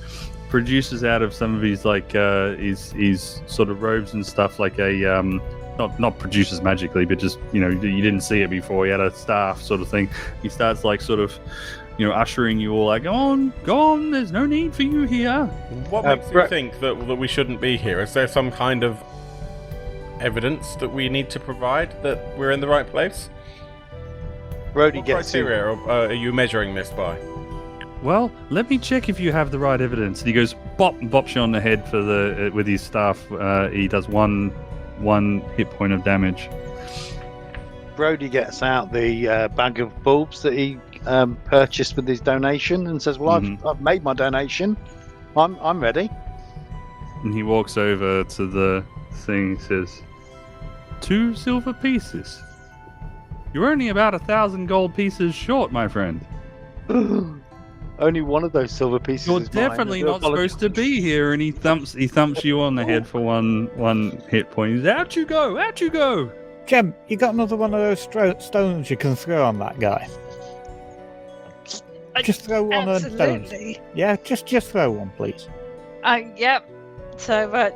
produces out of some of his like his sort of robes and stuff like a not produces magically, but just you didn't see it before. He had a staff sort of thing. He starts like sort of ushering you all like, go on. There's no need for you here. What makes you think that we shouldn't be here? Is there some kind of evidence that we need to provide that we're in the right place? Brody What gets criteria are you measuring this by? Well, let me check if you have the right evidence. And he goes, bop, and bops you on the head for with his staff. He does one hit point of damage. Brody gets out the bag of bulbs that he purchased with his donation and says, "Well, I've made my donation. I'm ready." And he walks over to the thing. He says, 2 silver pieces. You're only about 1,000 gold pieces short, my friend. Only one of those silver pieces. You're is mine. definitely not supposed to be here. And he thumps you on the head for one hit point. He's, out you go. Jem, you got another one of those stones you can throw on that guy? Just throw one of those stones. Yeah, just throw one, please. Yep. So,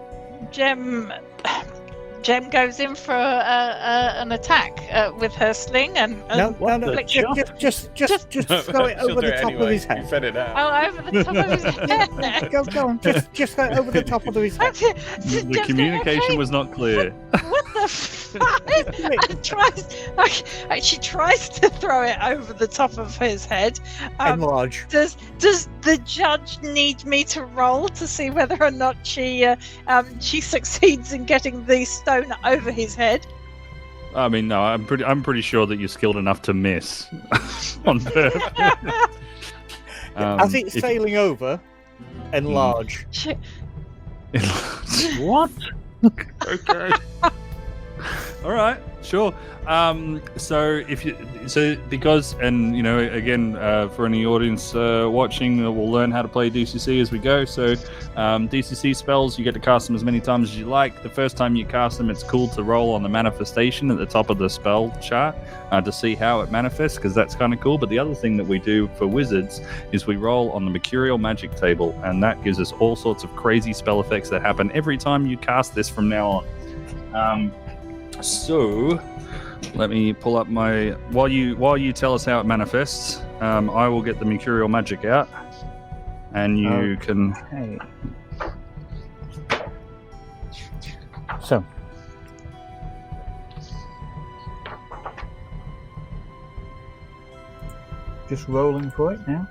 Jem goes in for an attack with her sling and no, just throw it over the top of his head. You said it now. Oh, over the top of his head. Go on, just throw it over the top of his head. The communication was not clear. What the fuck? She tries to throw it over the top of his head. Enlarge. Does the judge need me to roll to see whether or not she succeeds in getting the stone over his head? I mean, no, I'm pretty sure that you're skilled enough to miss on purpose. As it's sailing over, enlarge. What? Okay. All right, sure. Because again, for any audience watching, we'll learn how to play DCC as we go. So DCC spells, you get to cast them as many times as you like. The first time you cast them, it's cool to roll on the manifestation at the top of the spell chart to see how it manifests, because that's kind of cool. But the other thing that we do for wizards is we roll on the mercurial magic table, and that gives us all sorts of crazy spell effects that happen every time you cast this from now on. So let me pull up my while you tell us how it manifests. I will get the mercurial magic out, and you can. Okay. So, just rolling for it now.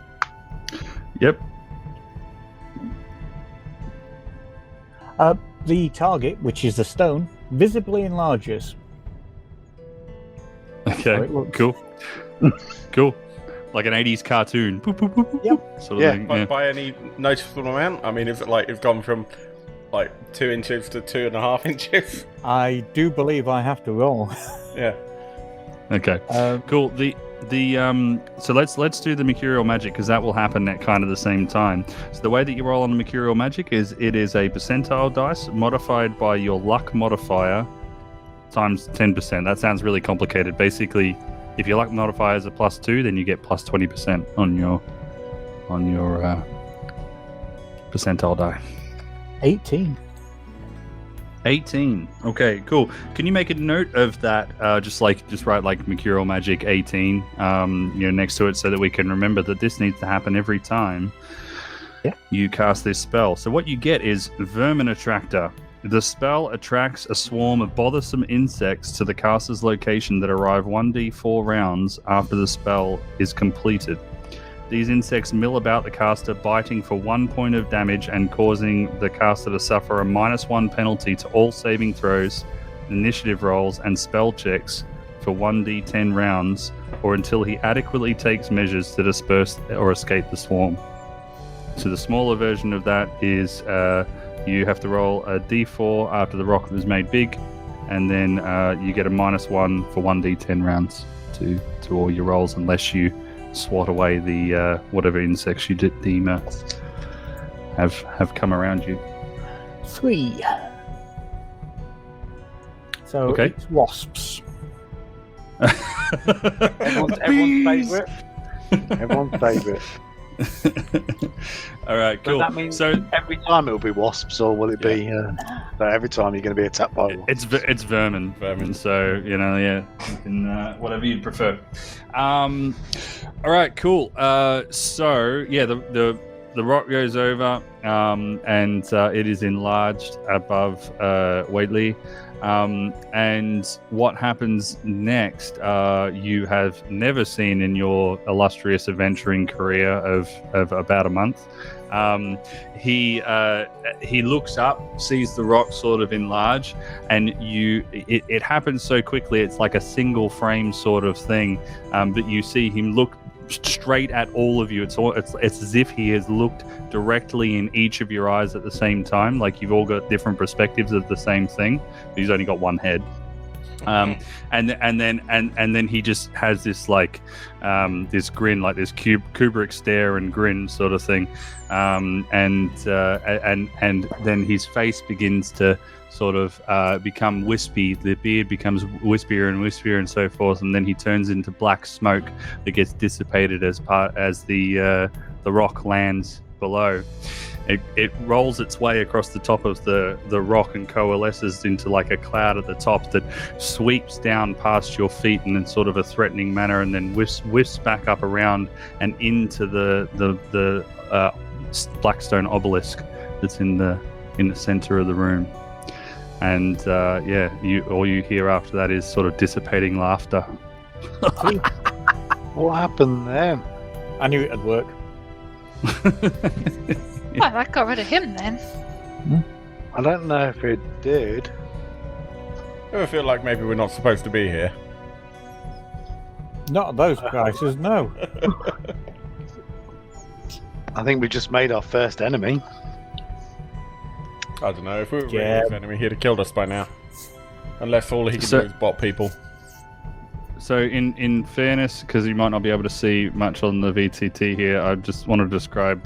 Yep. The target, which is the stone, visibly enlarges. Okay, cool. Cool. Like an 80s cartoon. Boop, boop, boop, boop, Yep. sort of thing. By any noticeable amount? I mean, is it like it's gone from like 2 inches to 2.5 inches? I do believe I have to roll. Yeah. Okay. Cool. So let's do the mercurial magic, because that will happen at kind of the same time. So the way that you roll on the mercurial magic is it is a percentile dice modified by your luck modifier times 10%. That sounds really complicated. Basically, if your luck modifier is a +2, then you get plus 20% on your percentile die. 18. 18. Okay, cool. Can you make a note of that? Just write like mercurial magic 18, next to it, so that we can remember that this needs to happen every time you cast this spell. So what you get is Vermin Attractor. The spell attracts a swarm of bothersome insects to the caster's location that arrive 1d4 rounds after the spell is completed. These insects mill about the caster, biting for 1 point of damage and causing the caster to suffer a -1 penalty to all saving throws, initiative rolls, and spell checks for 1d10 rounds, or until he adequately takes measures to disperse or escape the swarm. So the smaller version of that is you have to roll a d4 after the rocket is made big, and then you get a -1 for 1d10 rounds to all your rolls, unless you swat away the whatever insects you deem have come around you. 3. So Okay. it's wasps. Everyone's favourite. Everyone's favourite. All right, But cool. that means So every time it'll be wasps, or will it be? So every time you're going to be attacked by wasps. it's vermin. Vermin. So you can whatever you prefer. All right, cool. So yeah, the rock goes over, and it is enlarged above Whately. And what happens next, you have never seen in your illustrious adventuring career of about a month. He looks up, sees the rock sort of enlarge, and it happens so quickly. It's like a single frame sort of thing, but you see him look straight at all of you. It's as if he has looked directly in each of your eyes at the same time. Like you've all got different perspectives of the same thing, but he's only got one head. And then he just has this like this grin, like this Kubrick stare and grin sort of thing, and then his face begins to sort of become wispy. The beard becomes wispier and wispier and so forth, and then he turns into black smoke that gets dissipated as the rock lands below. It rolls its way across the top of the rock and coalesces into like a cloud at the top that sweeps down past your feet in sort of a threatening manner, and then whiffs back up around and into the blackstone obelisk that's in the center of the room. And all you hear after that is sort of dissipating laughter. What happened there? I knew it'd work. Well, that got rid of him then. I don't know if it did. I ever feel like maybe we're not supposed to be here? Not at those prices, no. I think we just made our first enemy. I don't know. If we were really Yeah. his enemy, he'd have killed us by now. Unless all he can do is bot people. So in fairness, because you might not be able to see much on the VTT here, I just want to describe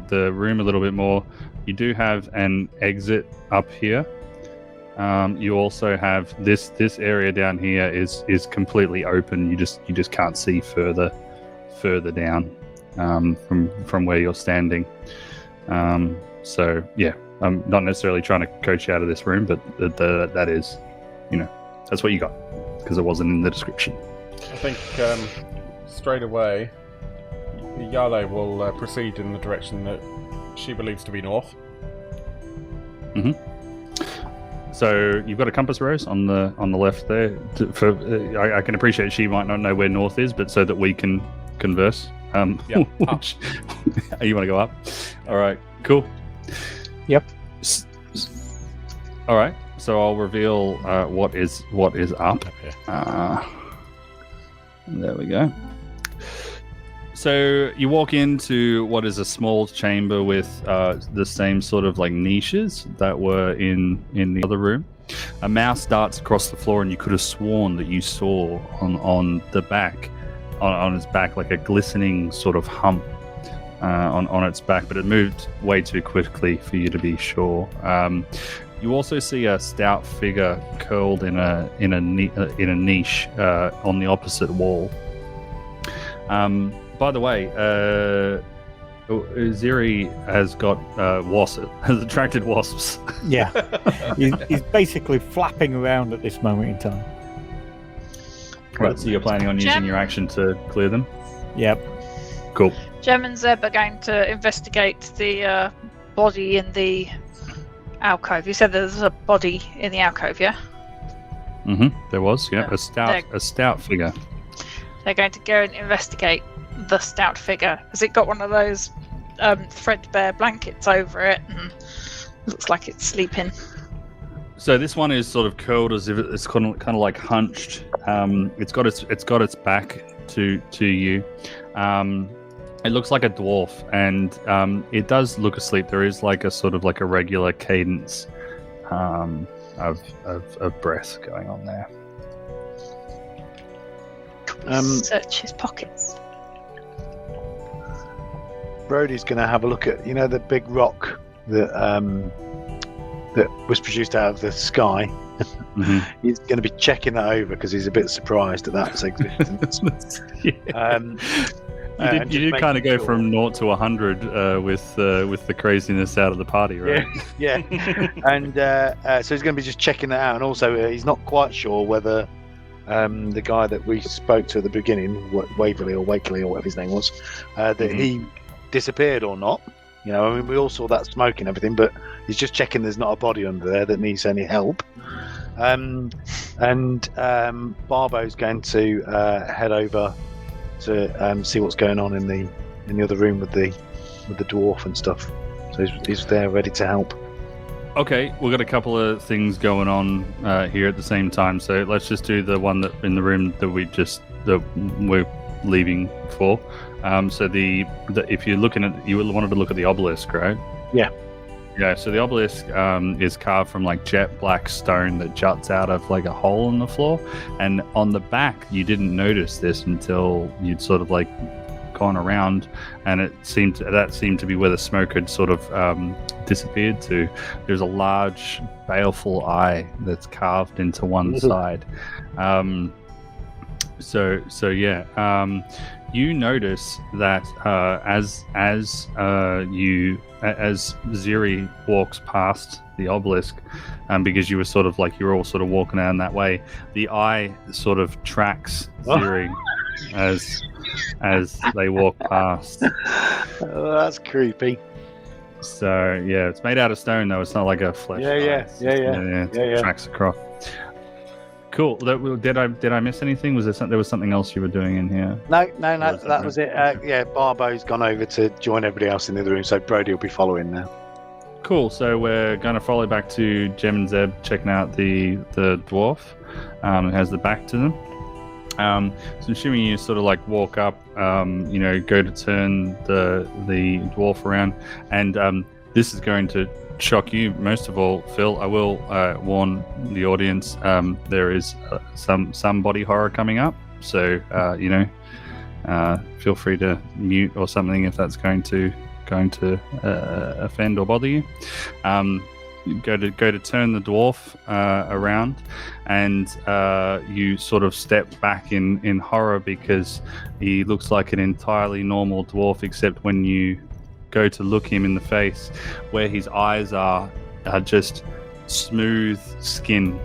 the room a little bit more. You do have an exit up here. You also have this area down here is completely open. You just can't see further down from where you're standing. So yeah, I'm not necessarily trying to coach you out of this room, but that is, that's what you got, because it wasn't in the description. I think straight away, Yale will proceed in the direction that she believes to be north. Mm-hmm. So you've got a compass, Rose, on the left there. I can appreciate she might not know where north is, but so that we can converse. Yeah. You want to go up? All right. Cool. Yep. All right. So I'll reveal what is up. There we go. So you walk into what is a small chamber with the same sort of like niches that were in the other room. A mouse darts across the floor, and you could have sworn that you saw on the back, on its back, like a glistening sort of hump on its back, but it moved way too quickly for you to be sure. You also see a stout figure curled in a niche on the opposite wall. By the way, Ziri has got has attracted wasps. Yeah. He's basically flapping around at this moment in time. Right, so you're planning on using your action to clear them? Yep. Cool. Jem and Zeb are going to investigate the body in the alcove. You said there's a body in the alcove, yeah? Mm-hmm. There was, yeah. Yeah. A stout figure. They're going to go and investigate the stout figure. Has it got one of those threadbare blankets over it? And looks like it's sleeping. So this one is sort of curled as if it's kind of like hunched. It's got its back to you. It looks like a dwarf, and it does look asleep. There is like a sort of like a regular cadence of breath going on there. Search his pockets. Brody's going to have a look at, the big rock that that was produced out of the sky. He's going to be checking that over because he's a bit surprised at that's existence. You did kind of go from 0 to 100 with the craziness out of the party, right? Yeah. And so he's going to be just checking that out, and also he's not quite sure whether the guy that we spoke to at the beginning, Waverley or Wakely or whatever his name was, that he disappeared or not. You know, I mean, we all saw that smoke and everything, but he's just checking there's not a body under there that needs any help. And Barbo's going to head over to see what's going on in the other room with the dwarf and stuff. So he's there ready to help. Okay, we've got a couple of things going on here at the same time. So let's just do the one that in the room that we're leaving for. So if you're looking at, you wanted to look at the obelisk, right? Yeah. Yeah. So the obelisk is carved from like jet black stone that juts out of like a hole in the floor, and on the back you didn't notice this until you'd sort of like gone around, and that seemed to be where the smoke had sort of disappeared to. There's a large baleful eye that's carved into one side. So yeah. You notice that as Ziri walks past the obelisk, because you were all sort of walking down that way, the eye sort of tracks Ziri as they walk past. Oh, that's creepy. So yeah, it's made out of stone though. It's not like a flesh. Yeah. Tracks across. Cool. Did I miss anything? There was something else you were doing in here? No, that was it. Yeah, Barbo's gone over to join everybody else in the other room, so Brody will be following now. Cool. So we're going to follow back to Jem and Zeb checking out the dwarf. It has the back to them. So assuming you sort of like walk up, go to turn the dwarf around, and this is going to shock you most of all, Phil. I will warn the audience. There is some body horror coming up, so feel free to mute or something if that's going to offend or bother you. Go to turn the dwarf around, and you sort of step back in horror because he looks like an entirely normal dwarf, except when you go to look him in the face, where his eyes are just smooth skin,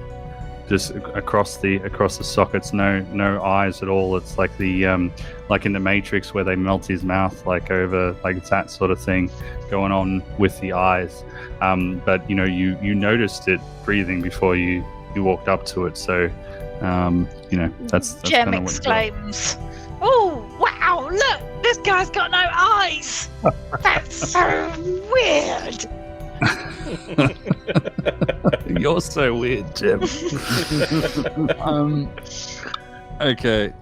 just across the sockets, no eyes at all. It's like the like in the Matrix where they melt his mouth, like over, like it's that sort of thing going on with the eyes. But you noticed it breathing before you walked up to it. So that's Jem kind of exclaims, "Oh wow! Look, this guy's got no eyes. That's so weird." You're so weird, Jem. Okay,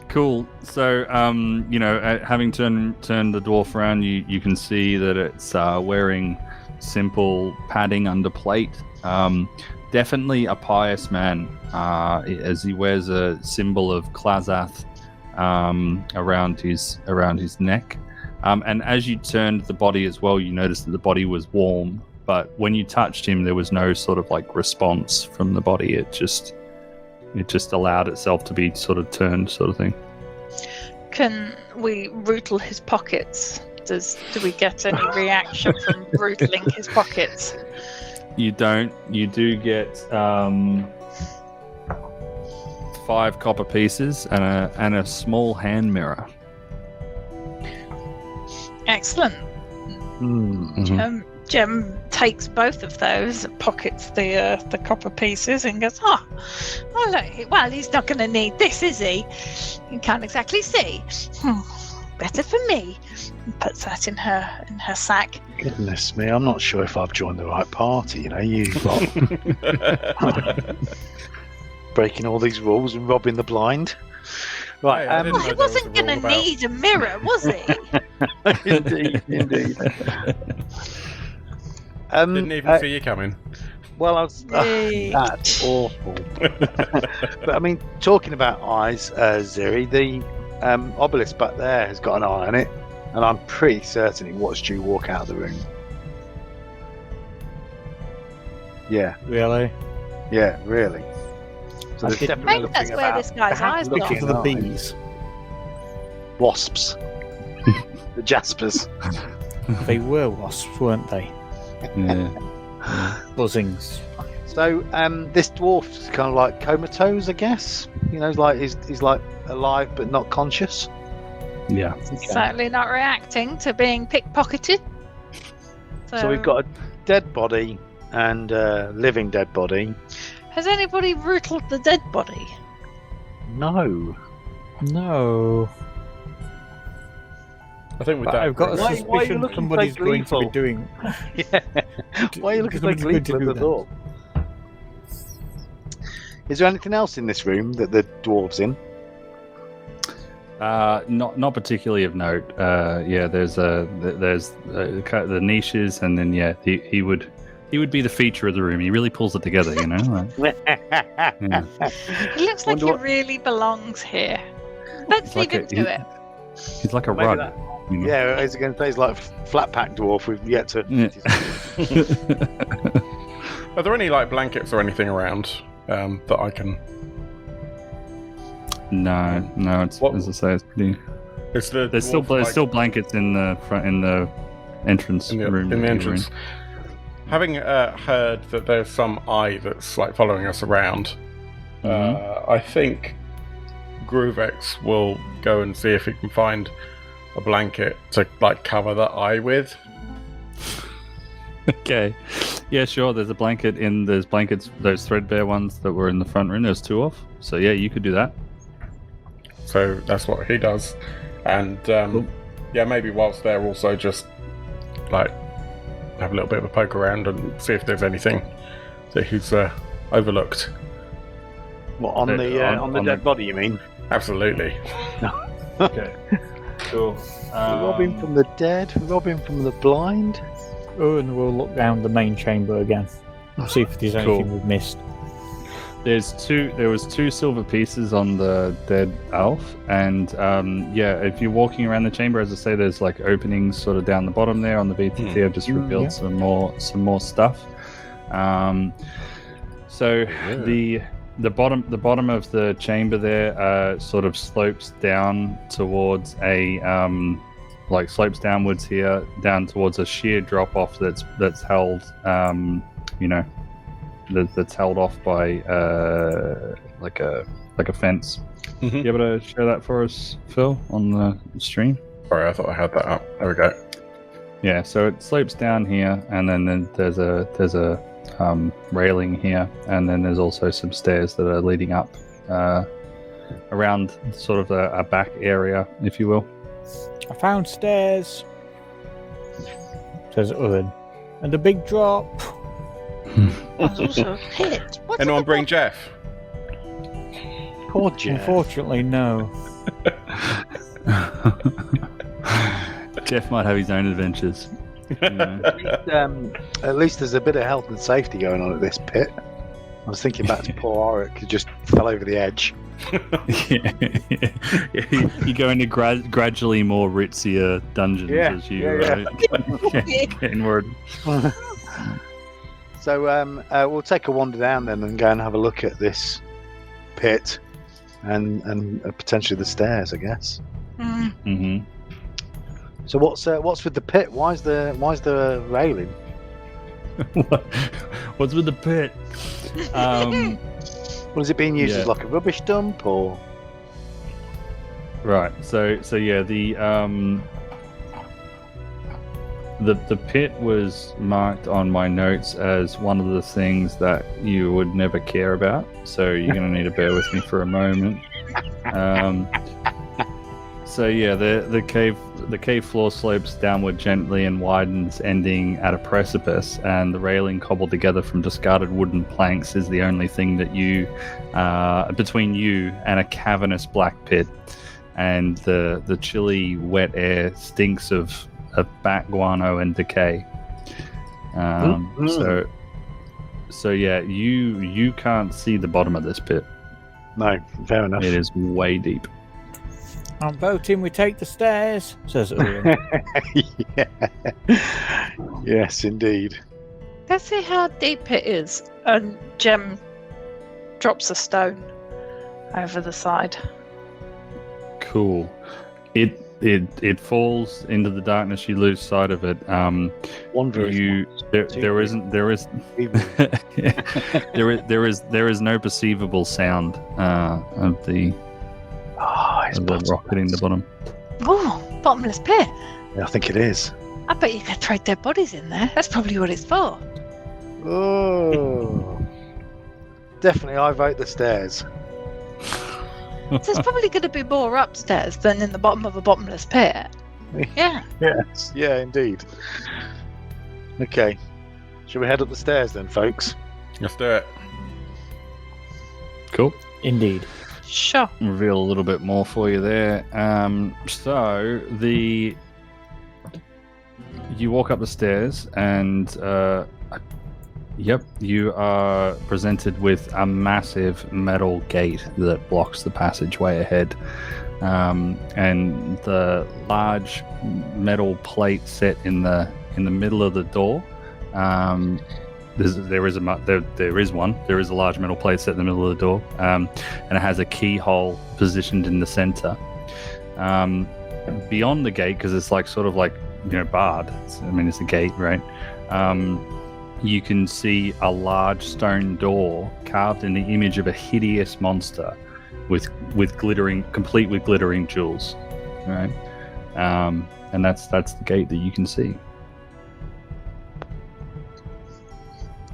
cool. So, having turned the dwarf around, you can see that it's wearing simple padding under plate. Definitely a pious man, as he wears a symbol of Klazath around his neck. And as you turned the body as well, you noticed that the body was warm, but when you touched him, there was no sort of like response from the body. It just allowed itself to be sort of turned, sort of thing. Can we rootle his pockets? Do we get any reaction from rootling his pockets? You don't. You do get 5 copper pieces and a small hand mirror. Excellent. Mm-hmm. Jem takes both of those, pockets the copper pieces, and goes, "Oh, look, well, he's not going to need this, is he? You can't exactly see. Better for me." And puts that in her sack. Goodness me, I'm not sure if I've joined the right party. You lot. Breaking all these rules and robbing the blind. Right, he wasn't going to need a mirror, was he? Indeed. Didn't even see you coming. Well, that's awful. But I mean, talking about eyes, Ziri, the obelisk back there has got an eye on it, and I'm pretty certain he watched you walk out of the room. Yeah, Really? yeah, really. So there's I definitely think that's nothing where about this guy's perhaps eyes looking Looking for the eyes. bees. Wasps. The jaspers. They were wasps, weren't they? Yeah. Buzzings. So this dwarf's kind of like comatose, I guess. You know, he's like alive but not conscious. Yeah. Certainly not reacting to being pickpocketed. So we've got a dead body and a living dead body. Has anybody riddled the dead body? No. No. I think with But that, I've got a Why are you suspicion looking somebody's so going to be gleeful? doing. Yeah. Why are you looking so Somebody's going to gleeful at do the that. thought? Is there anything else in this room that the dwarves in? Not particularly of note. Yeah, there's the niches, and then he would be the feature of the room. He really pulls it together, you know. Like, yeah. It looks like Wonder he what- really belongs here. Let's It's leave like him to it. He's like a Maybe rug. that- You know? Yeah, I was going to say he's like flat pack dwarf. We've yet to. Yeah. are there any like blankets or anything around that I can? No. It's What- as I say, it's pretty. Is the There's still dwarf, like, still blankets in the front in the entrance in the, room. in the that you were entrance. Having heard that there's some eye that's like following us around, I think Groovex will go and see if he can find a blanket to like cover the eye with. Okay. Yeah, sure. There's blankets, those threadbare ones that were in the front room. There's 2 of. So yeah, you could do that. So that's what he does, and yeah, maybe whilst they're also just like have a little bit of a poke around and see if there's anything that he's overlooked. What on the dead body? You mean? Absolutely. Okay. Cool. Rob him from the dead. Rob him from the blind. Oh, and we'll look down the main chamber again. See if there's anything Cool. we've missed. There was 2 silver pieces on the dead elf, and if you're walking around the chamber, as I say, there's like openings sort of down the bottom there on the VTT. I've just revealed yeah. some more stuff. So the bottom of the chamber there sort of slopes down towards a slopes downwards here, down towards a sheer drop off that's held that's held off by like a fence. Mhm. You able to show that for us, Phil, on the stream? Sorry, I thought I had that up. There we go. Yeah, so it slopes down here, and then there's a railing here, and then there's also some stairs that are leading up around sort of a back area, if you will. I found stairs, says Owen. And a big drop. There's also a pit. What's Anyone at the bring Jeff? Poor Jeff. Unfortunately, no. Jeff might have his own adventures. You know. At least there's a bit of health and safety going on at this pit. I was thinking back to poor Auric, who just fell over the edge. You go into gradually more ritzier dungeons Yeah, as you yeah. get inward. So we'll take a wander down then and go and have a look at this pit and potentially the stairs, I guess. Mm. Mm-hmm. So what's with the pit? Why's the railing? What's with the pit? Was it being used Yeah. as like a rubbish dump or? Right. So yeah, the pit was marked on my notes as one of the things that you would never care about. So you're going to need to bear with me for a moment. So yeah, the cave floor slopes downward gently and widens, ending at a precipice, and the railing cobbled together from discarded wooden planks is the only thing that you between you and a cavernous black pit. And the chilly, wet air stinks of bat guano and decay. So yeah, you can't see the bottom of this pit. No, fair enough. It is way deep. I'm voting we take the stairs, says Owen. Yeah. Yes, indeed. Go see how deep it is. And Jem drops a stone over the side. Cool. It falls into the darkness. You lose sight of it. There is no perceivable sound of the rock hitting the bottom. Oh, bottomless pit. Yeah, I think it is. I bet you could throw dead bodies in there. That's probably what it's for. Oh, definitely. I vote the stairs. So there's probably going to be more upstairs than in the bottom of a bottomless pit. Yeah. Yes. Yeah, indeed. Okay. Shall we head up the stairs then, folks? Let's do it. Cool. Indeed. Sure. Reveal a little bit more for you there. So you walk up the stairs and you are presented with a massive metal gate that blocks the passageway ahead, and the large metal plate set in the middle of the door. There is a large metal plate set in the middle of the door, and it has a keyhole positioned in the center. Beyond the gate, because it's barred. It's a gate, right? You can see a large stone door carved in the image of a hideous monster with complete with glittering jewels, right? And that's the gate that you can see.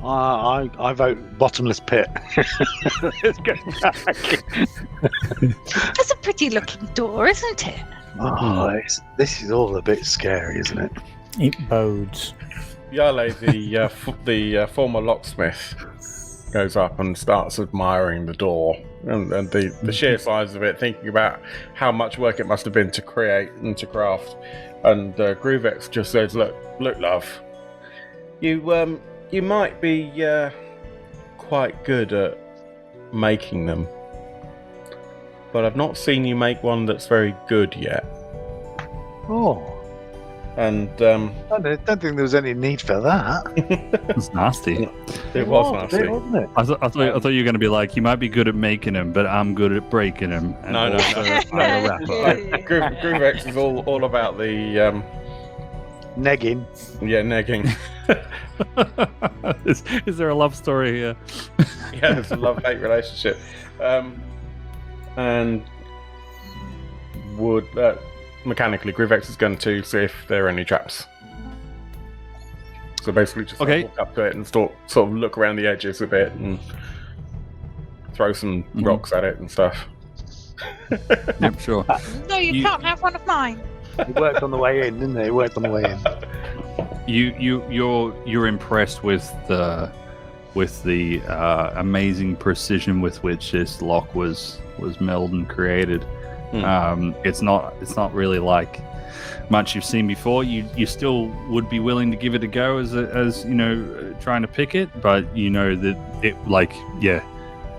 I vote bottomless pit. Let's go back. That's a pretty looking door, isn't it? Oh, this is all a bit scary, isn't it? It bodes. Yale, the former locksmith, goes up and starts admiring the door and the sheer size of it, thinking about how much work it must have been to create and to craft. And Groovex just says, "Look, love, you might be quite good at making them, but I've not seen you make one that's very good yet." Oh. And I don't think there was any need for that. It's nasty. It was nasty. Wasn't it? I thought you were going to be like, you might be good at making them, but I'm good at breaking them. No. I'm a rapper. Groovex is all about the Negging. yeah, negging. Is there a love story here? Yeah, it's a love-hate relationship. And would mechanically, Groovex is going to see if there are any traps. So basically, just walk up to it and sort of look around the edges a bit and throw some rocks at it and stuff. Yep, sure. No, you can't have one of mine. It worked on the way in, didn't it? It worked on the way in. You're impressed with the amazing precision with which this lock was milled and created. It's not really like much you've seen before. You still would be willing to give it a go as trying to pick it, but you know that it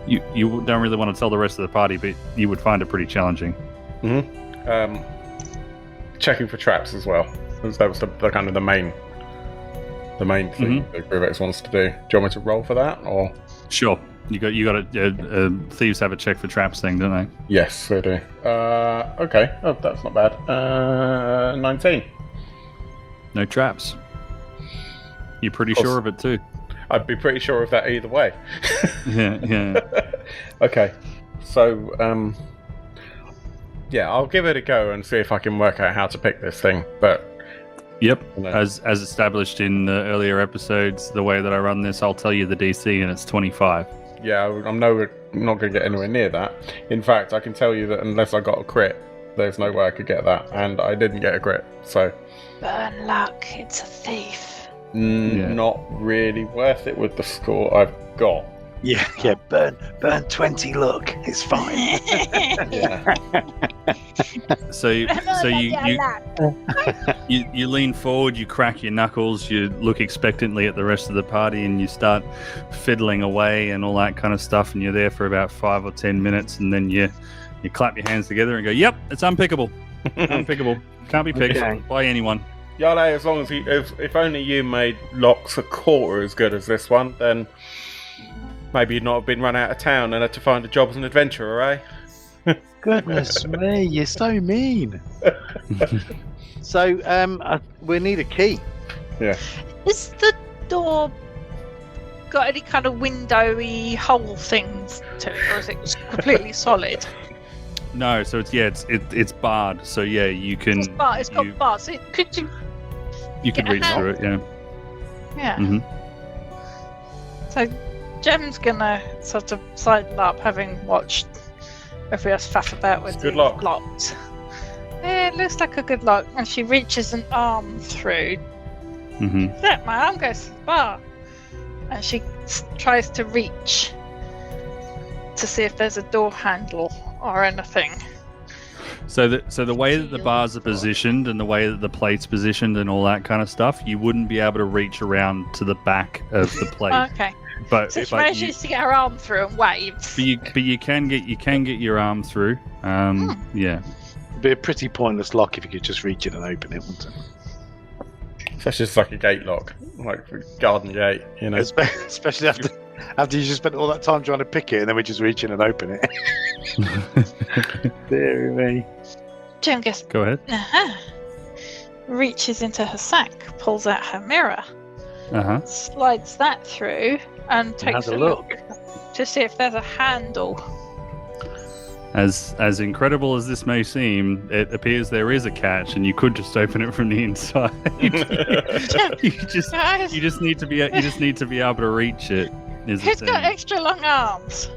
you don't really want to tell the rest of the party, but you would find it pretty challenging. Checking for traps as well, because that was the kind of the main thing that Groovex wants to do. Do you want me to roll for that, or? Sure. You got a thieves have a check for traps thing, don't they? Yes, they do. Okay. Oh, that's not bad. 19. No traps. You're pretty sure of it too. I'd be pretty sure of that either way. Yeah. Okay. So, I'll give it a go and see if I can work out how to pick this thing. But yep, as established in the earlier episodes, the way that I run this, I'll tell you the DC, and it's 25. Yeah, I'm not going to get anywhere near that. In fact, I can tell you that unless I got a crit, there's no way I could get that, and I didn't get a crit, so... Burn luck, it's a thief. Not really worth it with the score I've got. Yeah, burn 20 luck, it's fine. Yeah. So you lean forward, you crack your knuckles, you look expectantly at the rest of the party, and you start fiddling away and all that kind of stuff, and you're there for about 5 or 10 minutes, and then you clap your hands together and go, "Yep, it's unpickable. Unpickable. Can't be picked by anyone." Yale, as long as if only you made locks a quarter as good as this one, then maybe you'd not have been run out of town and had to find a job as an adventurer, eh? Goodness me, you're so mean. So, we need a key. Yeah. Is the door got any kind of windowy hole things to it, or is it completely solid? No, so it's barred. So yeah, you can. It's barred. It's got bars. So could you? You could reach through it. Yeah. Yeah. Mm-hmm. So Gem's gonna sort of sidle up, having watched everybody else faff about with Good the luck. locks. Yeah, it looks like a good lock, and she reaches an arm through. Mm-hmm. Yeah, my arm goes to the bar, and she tries to reach to see if there's a door handle or anything. So the way that the bars are positioned and the way that the plate's positioned and all that kind of stuff, you wouldn't be able to reach around to the back of the plate. Okay. But So she manages to get her arm through and waves. but you can get your arm through. Yeah. It'd be a pretty pointless lock if you could just reach it and open it, wouldn't it? That's just like a gate lock, like a garden gate, you know. Especially after you just spent all that time trying to pick it and then we just reach in and open it. Dear me. Gem gets Go ahead. reaches into her sack, pulls out her mirror, slides that through, and takes Has a a look to see if there's a handle. As incredible as this may seem, it appears there is a catch, and you could just open it from the inside. you just need to be able to reach it. Who's got extra long arms?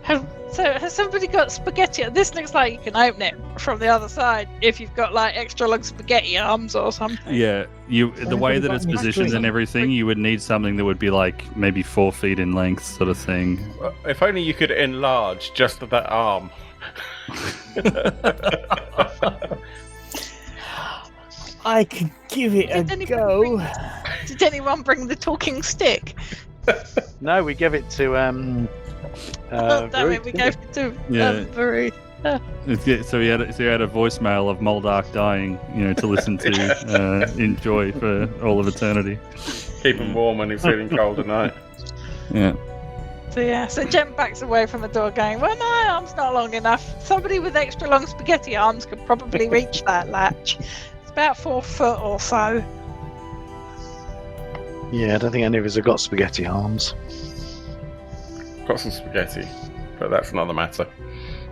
Has somebody got spaghetti? This looks like you can open it from the other side if you've got like extra long spaghetti arms or something. Yeah, the way that it's positioned and everything, you would need something that would be like maybe 4 feet in length, sort of thing. If only you could enlarge just that arm. I can give it a go. Did anyone bring the talking stick? No, we give it to Damn it, we gave it to Veruth. So he had a voicemail of Moldark dying, to listen to, enjoy for all of eternity. Keep him warm when he's feeling cold at night. Yeah. So Jem backs away from the door going, well, my arm's not long enough. Somebody with extra long spaghetti arms could probably reach that latch. It's about 4 foot or so. Yeah, I don't think any of us have got spaghetti arms. Got some spaghetti, but that's another matter.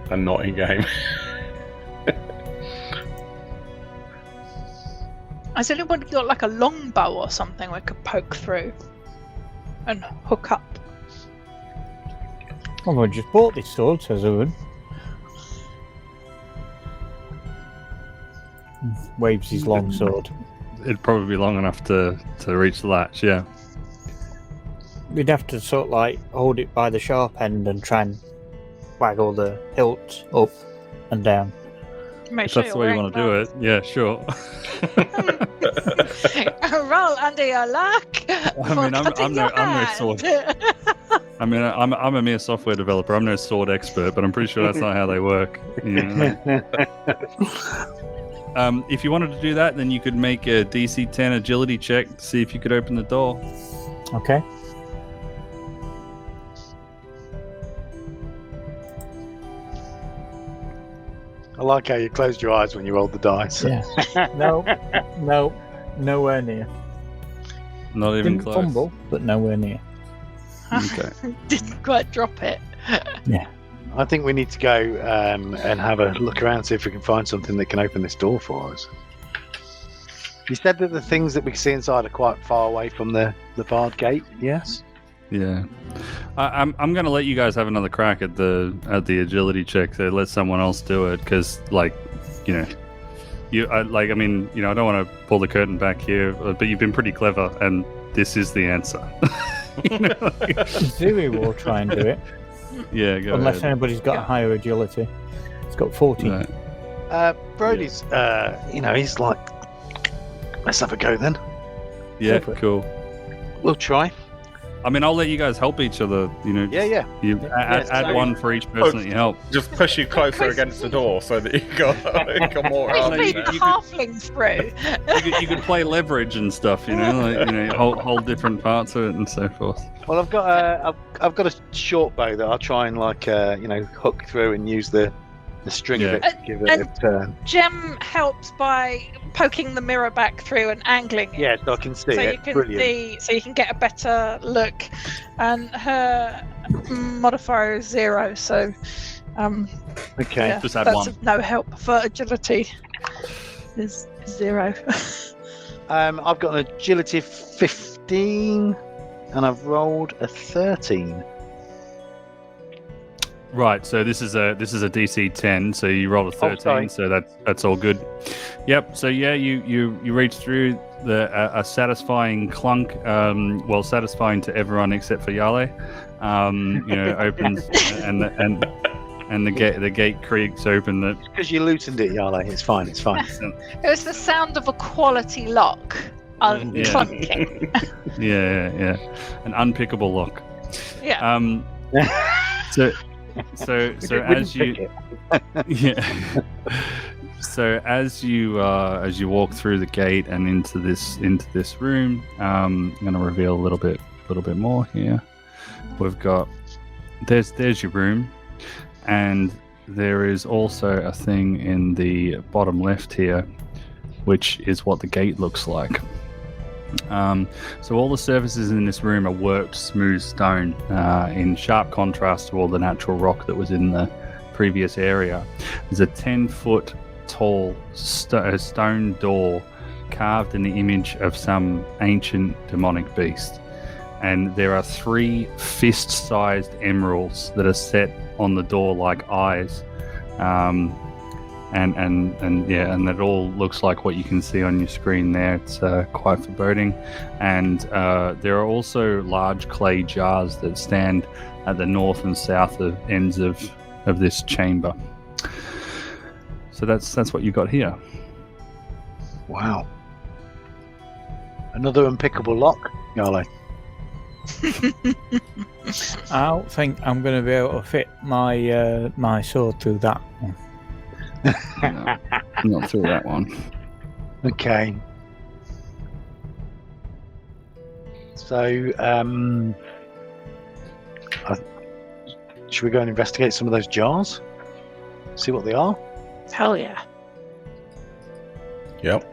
And not in game. Has anybody got like a long bow or something we could poke through and hook up? Oh, I just bought this sword, says Owen. Waves his long sword. It'd probably be long enough to reach the latch, yeah. We'd have to sort of like hold it by the sharp end and try and waggle the hilt up and down. Make If sure that's the way you want to do it, yeah, sure. Roll under your luck. I mean, I'm no sword. I mean, I'm a mere software developer. I'm no sword expert, but I'm pretty sure that's not how they work. If you wanted to do that, then you could make a DC 10 agility check to see if you could open the door. Okay. I like how you closed your eyes when you rolled the dice. Yeah. No, nowhere near. Not even Didn't close. fumble, but nowhere near. Okay. Didn't quite drop it. Yeah. I think we need to go and have a look around, see if we can find something that can open this door for us. You said that the things that we can see inside are quite far away from the barred gate, yes? Yeah, I'm going to let you guys have another crack at the agility check. So let someone else do it, because I don't want to pull the curtain back here, but you've been pretty clever, and this is the answer. Zuri will try and do it. Yeah, go Unless ahead. anybody's got higher agility. It's got 14. Right. Brody's, he's like, let's have a go then. Yeah, Go for it. cool. We'll try. I mean, I'll let you guys help each other. You know, Yeah. You add one for each person that you help. Just push you closer against the door so that you got more Push arms me there. the halfling through. You could play leverage and stuff. You know, like hold different parts of it and so forth. Well, I've got a short bow that I'll try and hook through and use the string of it to give it a turn. Jem helps by poking the mirror back through and angling it. Yeah, so I can see So it. you can Brilliant. see, so you can get a better look. And her modifier is 0, so Okay. yeah, Just add that's 1. of no help for agility. Is 0. I've got an agility of 15, and I've rolled a 13. Right, so this is a DC 10, so you rolled a 13, so that's all good. Yep. So yeah, you reach through a satisfying clunk, satisfying to everyone except for Yale. Opens and the gate creaks open. Because you loosened it, Yale. It's fine. It was the sound of a quality lock unclunking. Yeah, an unpickable lock. Yeah. So as you as you walk through the gate and into this room, I'm going to reveal a little bit more here. We've got there's your room, and there is also a thing in the bottom left here, which is what the gate looks like. So all the surfaces in this room are worked smooth stone, in sharp contrast to all the natural rock that was in the previous area. There's a 10-foot tall stone door carved in the image of some ancient demonic beast. And there are 3 fist-sized emeralds that are set on the door like eyes. And it all looks like what you can see on your screen there. It's quite foreboding. And there are also large clay jars that stand at the north and south ends of this chamber. So that's what you got here. Wow. Another unpickable lock, Yale. I don't think I'm going to be able to fit my my sword through that one. No, not through that one. Okay. So, should we go and investigate some of those jars? See what they are? Hell yeah. Yep.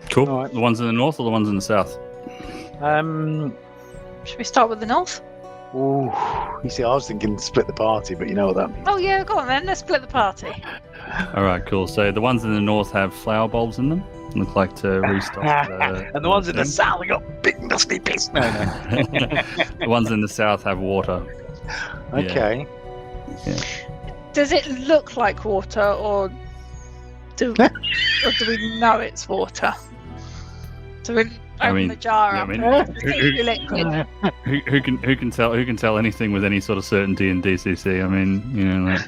Cool. All right. The ones in the north or the ones in the south? Should we start with the north? Ooh, you see, I was thinking split the party, but you know what that means. Oh yeah, go on then. Let's split the party. All right, cool. So the ones in the north have flower bulbs in them. Look like to restock. And the ones in the south have got big nasty piss. No. The ones in the south have water. Okay. Yeah. Does it look like water, or do we know it's water? Do we open the jar up? Liquid. Who can tell anything with any sort of certainty in DCC? I mean,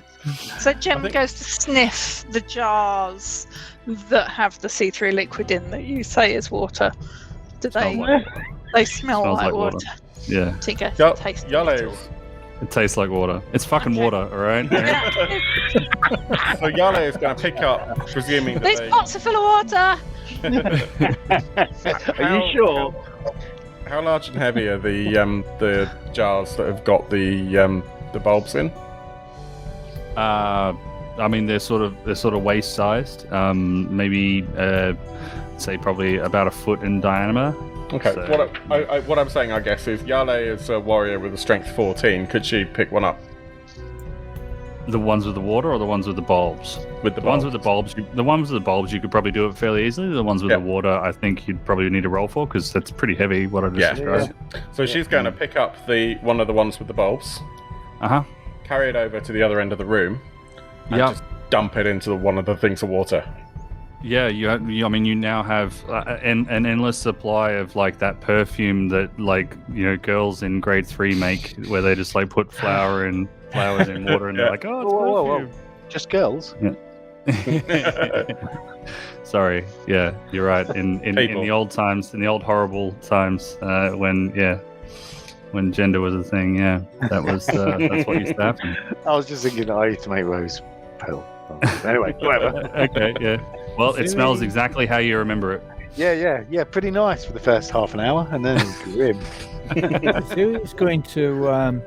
So Jem goes to sniff the jars that have the see-through liquid in that you say is water. Do they? They smell like water. Yeah. So you go taste Yale. It tastes like water. It's fucking water, all right? So Yale is going to pick up, presuming that these pots are full of water. Are you sure? How large and heavy are the jars that have got the bulbs in? I mean, they're sort of waist sized. Maybe say probably about a foot in diameter. Okay. So, What I'm saying, I guess, is Yale is a warrior with a strength 14. Could she pick one up? The ones with the water or the ones with the bulbs? With the ones with the bulbs, you could probably do it fairly easily. The ones with the water, I think you'd probably need to roll for because that's pretty heavy. What I just described. So she's going to pick up one of the ones with the bulbs. Carry it over to the other end of the room. And just dump it into one of the things of water. Yeah, you now have an endless supply of like that perfume that girls in grade 3 make, where they just like put flowers in water and they're like, oh, it's perfume. Whoa. Just girls. Yeah. Sorry. Yeah, you're right. In the old times, in the old horrible times, when when gender was a thing. Yeah, that was that's what used to happen. I was just thinking I used to make rose pill. Anyway, whatever. Okay, yeah. Well, it smells exactly how you remember it. Yeah. Pretty nice for the first half an hour, and then grim. Siri's going to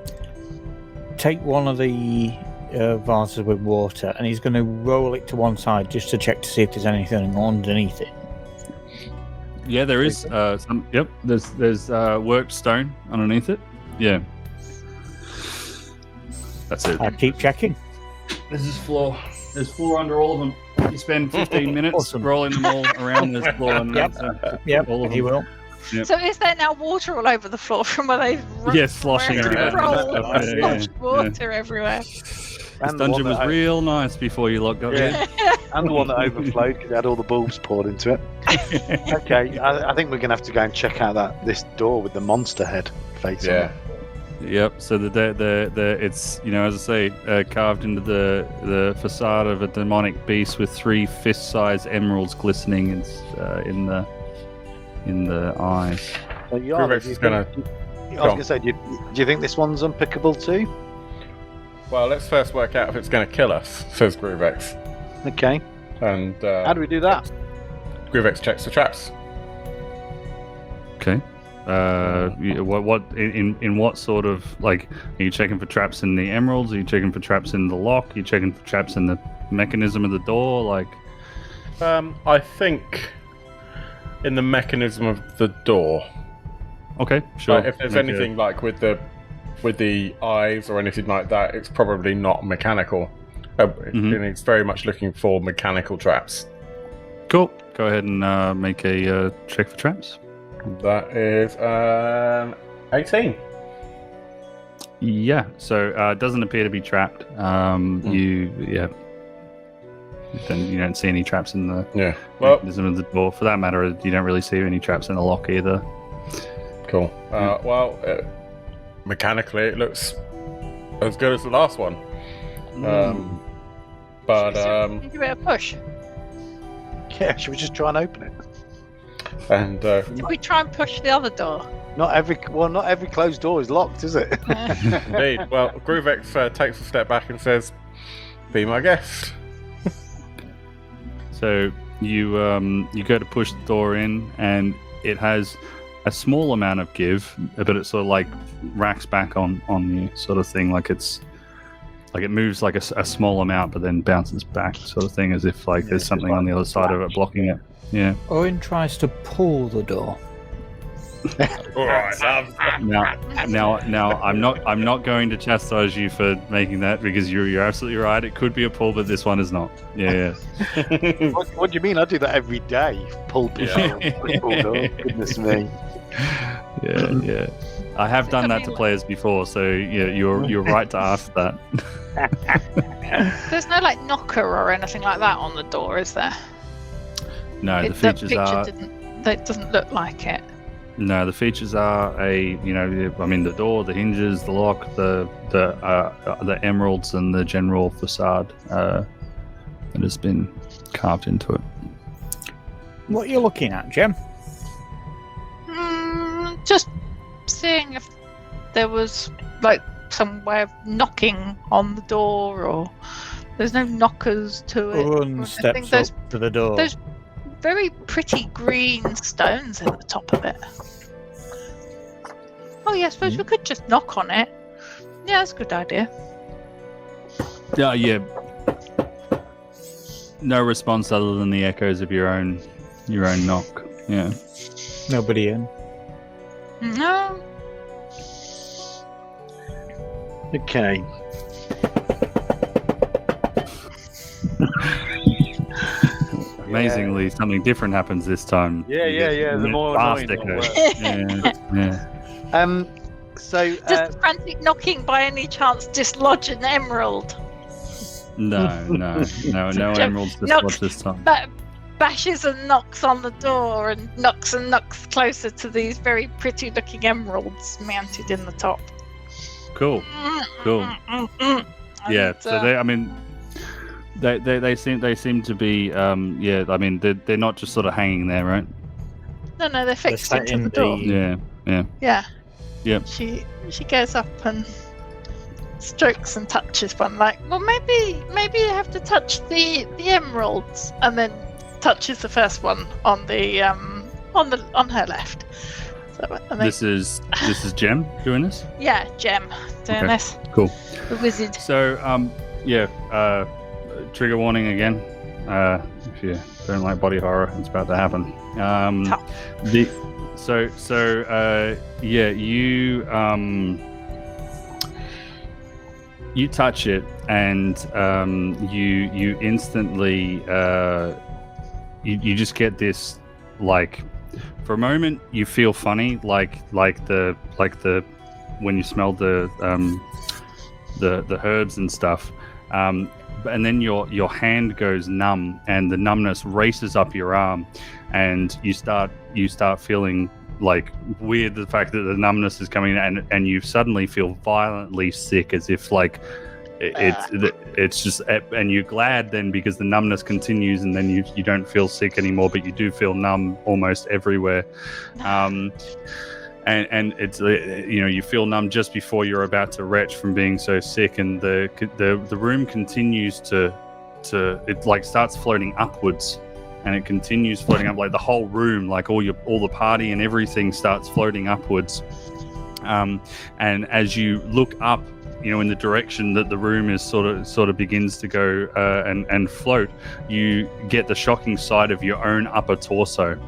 take one of the vases with water, and he's going to roll it to one side just to check to see if there's anything underneath it. Yeah, there is some. Yep, there's worked stone underneath it. Yeah, that's it. I keep checking. This is floor. There's floor under all of them. You spend 15 minutes Awesome. rolling them all around. There's floor under Yep, all of he them. will. Yep. So is there now water all over the floor from where they've Yes, sloshing around. water everywhere? This And the dungeon one was that real nice before you lot got Yeah. here. and the one that overflowed because it had all the bulbs poured into it. Okay, I think we're going to have to go and check out this door with the monster head facing it. Yep. So the it's as I say, carved into the facade of a demonic beast with 3 fist-sized emeralds glistening in the eyes. So I was going to say, do you think this one's unpickable too? Well, let's first work out if it's going to kill us, says Groovex. Okay. And How do we do that? Groovex checks the traps. Okay. What in what sort of, like, are you checking for traps in the emeralds? Are you checking for traps in the lock? Are you checking for traps in the mechanism of the door? Like, I think in the mechanism of the door. okay, sure. Like, if there's anything like with the eyes or anything like that, it's probably not mechanical. And it's very much looking for mechanical traps. Cool. Go ahead and make a check for traps. That is 18. Yeah. So it doesn't appear to be trapped. Then you don't see any traps in the mechanism of the door. For that matter, you don't really see any traps in the lock either. Cool. Mechanically, it looks as good as the last one. Can you give it a push? Yeah, should we just try and open it? And Did we try and push the other door? Not every closed door is locked, is it? indeed, well, Groovex takes a step back and says, "Be my guest." So you go to push the door in, and it has a small amount of give, but it sort of like racks back on you, sort of thing. Like it's like it moves like a small amount, but then bounces back, sort of thing, as if like there's something on the other side of it blocking it. Yeah. Owen tries to pull the door. Now, I'm not going to chastise you for making that, because you're absolutely right. It could be a pull, but this one is not. Yeah. What do you mean? I do that every day. Pull door. Goodness me. Yeah. I have done that to players before, so yeah, you're right to ask that. There's no like knocker or anything like that on the door, is there? No, the features are. That doesn't look like it. No, the features are the door, the hinges, the lock, the emeralds, and the general facade that has been carved into it. What are you looking at, Jem? Just seeing if there was like some way of knocking on the door, or there's no knockers to it. Owen steps up to the door. There's very pretty green stones in the top of it. Oh yeah, I suppose we could just knock on it. Yeah, that's a good idea. Yeah. No response other than the echoes of your own knock. Yeah. Nobody in. No. Okay. Amazingly, something different happens this time. Yeah. The more fast annoying. echoes. Yeah. So. Does the frantic knocking by any chance dislodge an emerald? No emeralds dislodged this time. Bashes and knocks on the door and knocks closer to these very pretty looking emeralds mounted in the top. Cool. And, Yeah. So they seem to be they're not just sort of hanging there, right? No, they're fixed into the door. Yeah. Yeah. Yeah. She goes up and strokes and touches one, like, well, maybe you have to touch the emeralds, and then touches the first one on the on her left. So, and This is Gem doing this. yeah, Gem doing Okay. this. Cool. The wizard. So trigger warning again. If you don't like body horror, it's about to happen. You touch it, and you instantly you just get this, like, for a moment you feel funny, like the when you smell the herbs and stuff, and then your hand goes numb, and the numbness races up your arm, and you start feeling like weird, the fact that the numbness is coming, and you suddenly feel violently sick, as if like it's just, and you're glad then because the numbness continues, and then you don't feel sick anymore, but you do feel numb almost everywhere. And it's, you feel numb just before you're about to retch from being so sick, and the room continues to it like starts floating upwards, and it continues floating up, like the whole room, like all the party and everything starts floating upwards. And as you look up, in the direction that the room is sort of begins to go and float, you get the shocking sight of your own upper torso.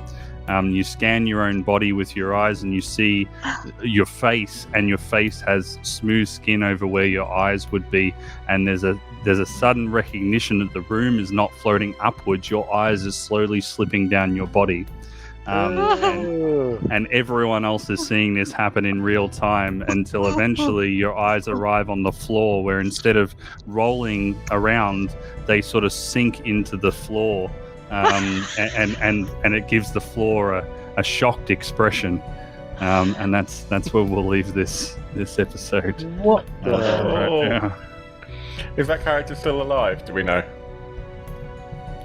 You scan your own body with your eyes, and you see your face, and your face has smooth skin over where your eyes would be. And there's a sudden recognition that the room is not floating upwards. Your eyes are slowly slipping down your body. And everyone else is seeing this happen in real time, until eventually your eyes arrive on the floor, where instead of rolling around, they sort of sink into the floor. And it gives the floor a shocked expression, and that's where we'll leave this episode. What? Is that character still alive? Do we know?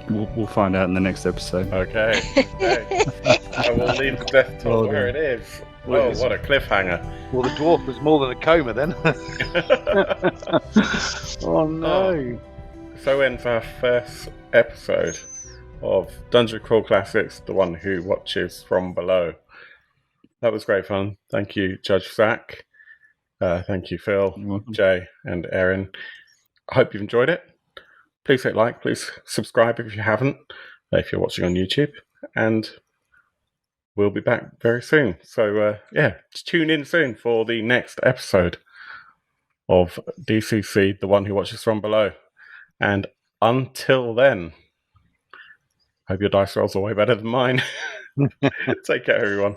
We'll find out in the next episode. Okay. I will leave the death toll where it is. Oh, what a cliffhanger! Well, the dwarf was more than a coma then. Oh no! So ends our first episode of Dungeon Crawl Classics, The One Who Watches From Below. That was great fun. Thank you, Judge Zach. Thank you, Phil, Jay, and Erin. I hope you've enjoyed it. Please hit like, please subscribe if you haven't, if you're watching on YouTube, and we'll be back very soon. So, just tune in soon for the next episode of DCC, The One Who Watches From Below. And until then, hope your dice rolls are way better than mine. Take care, everyone.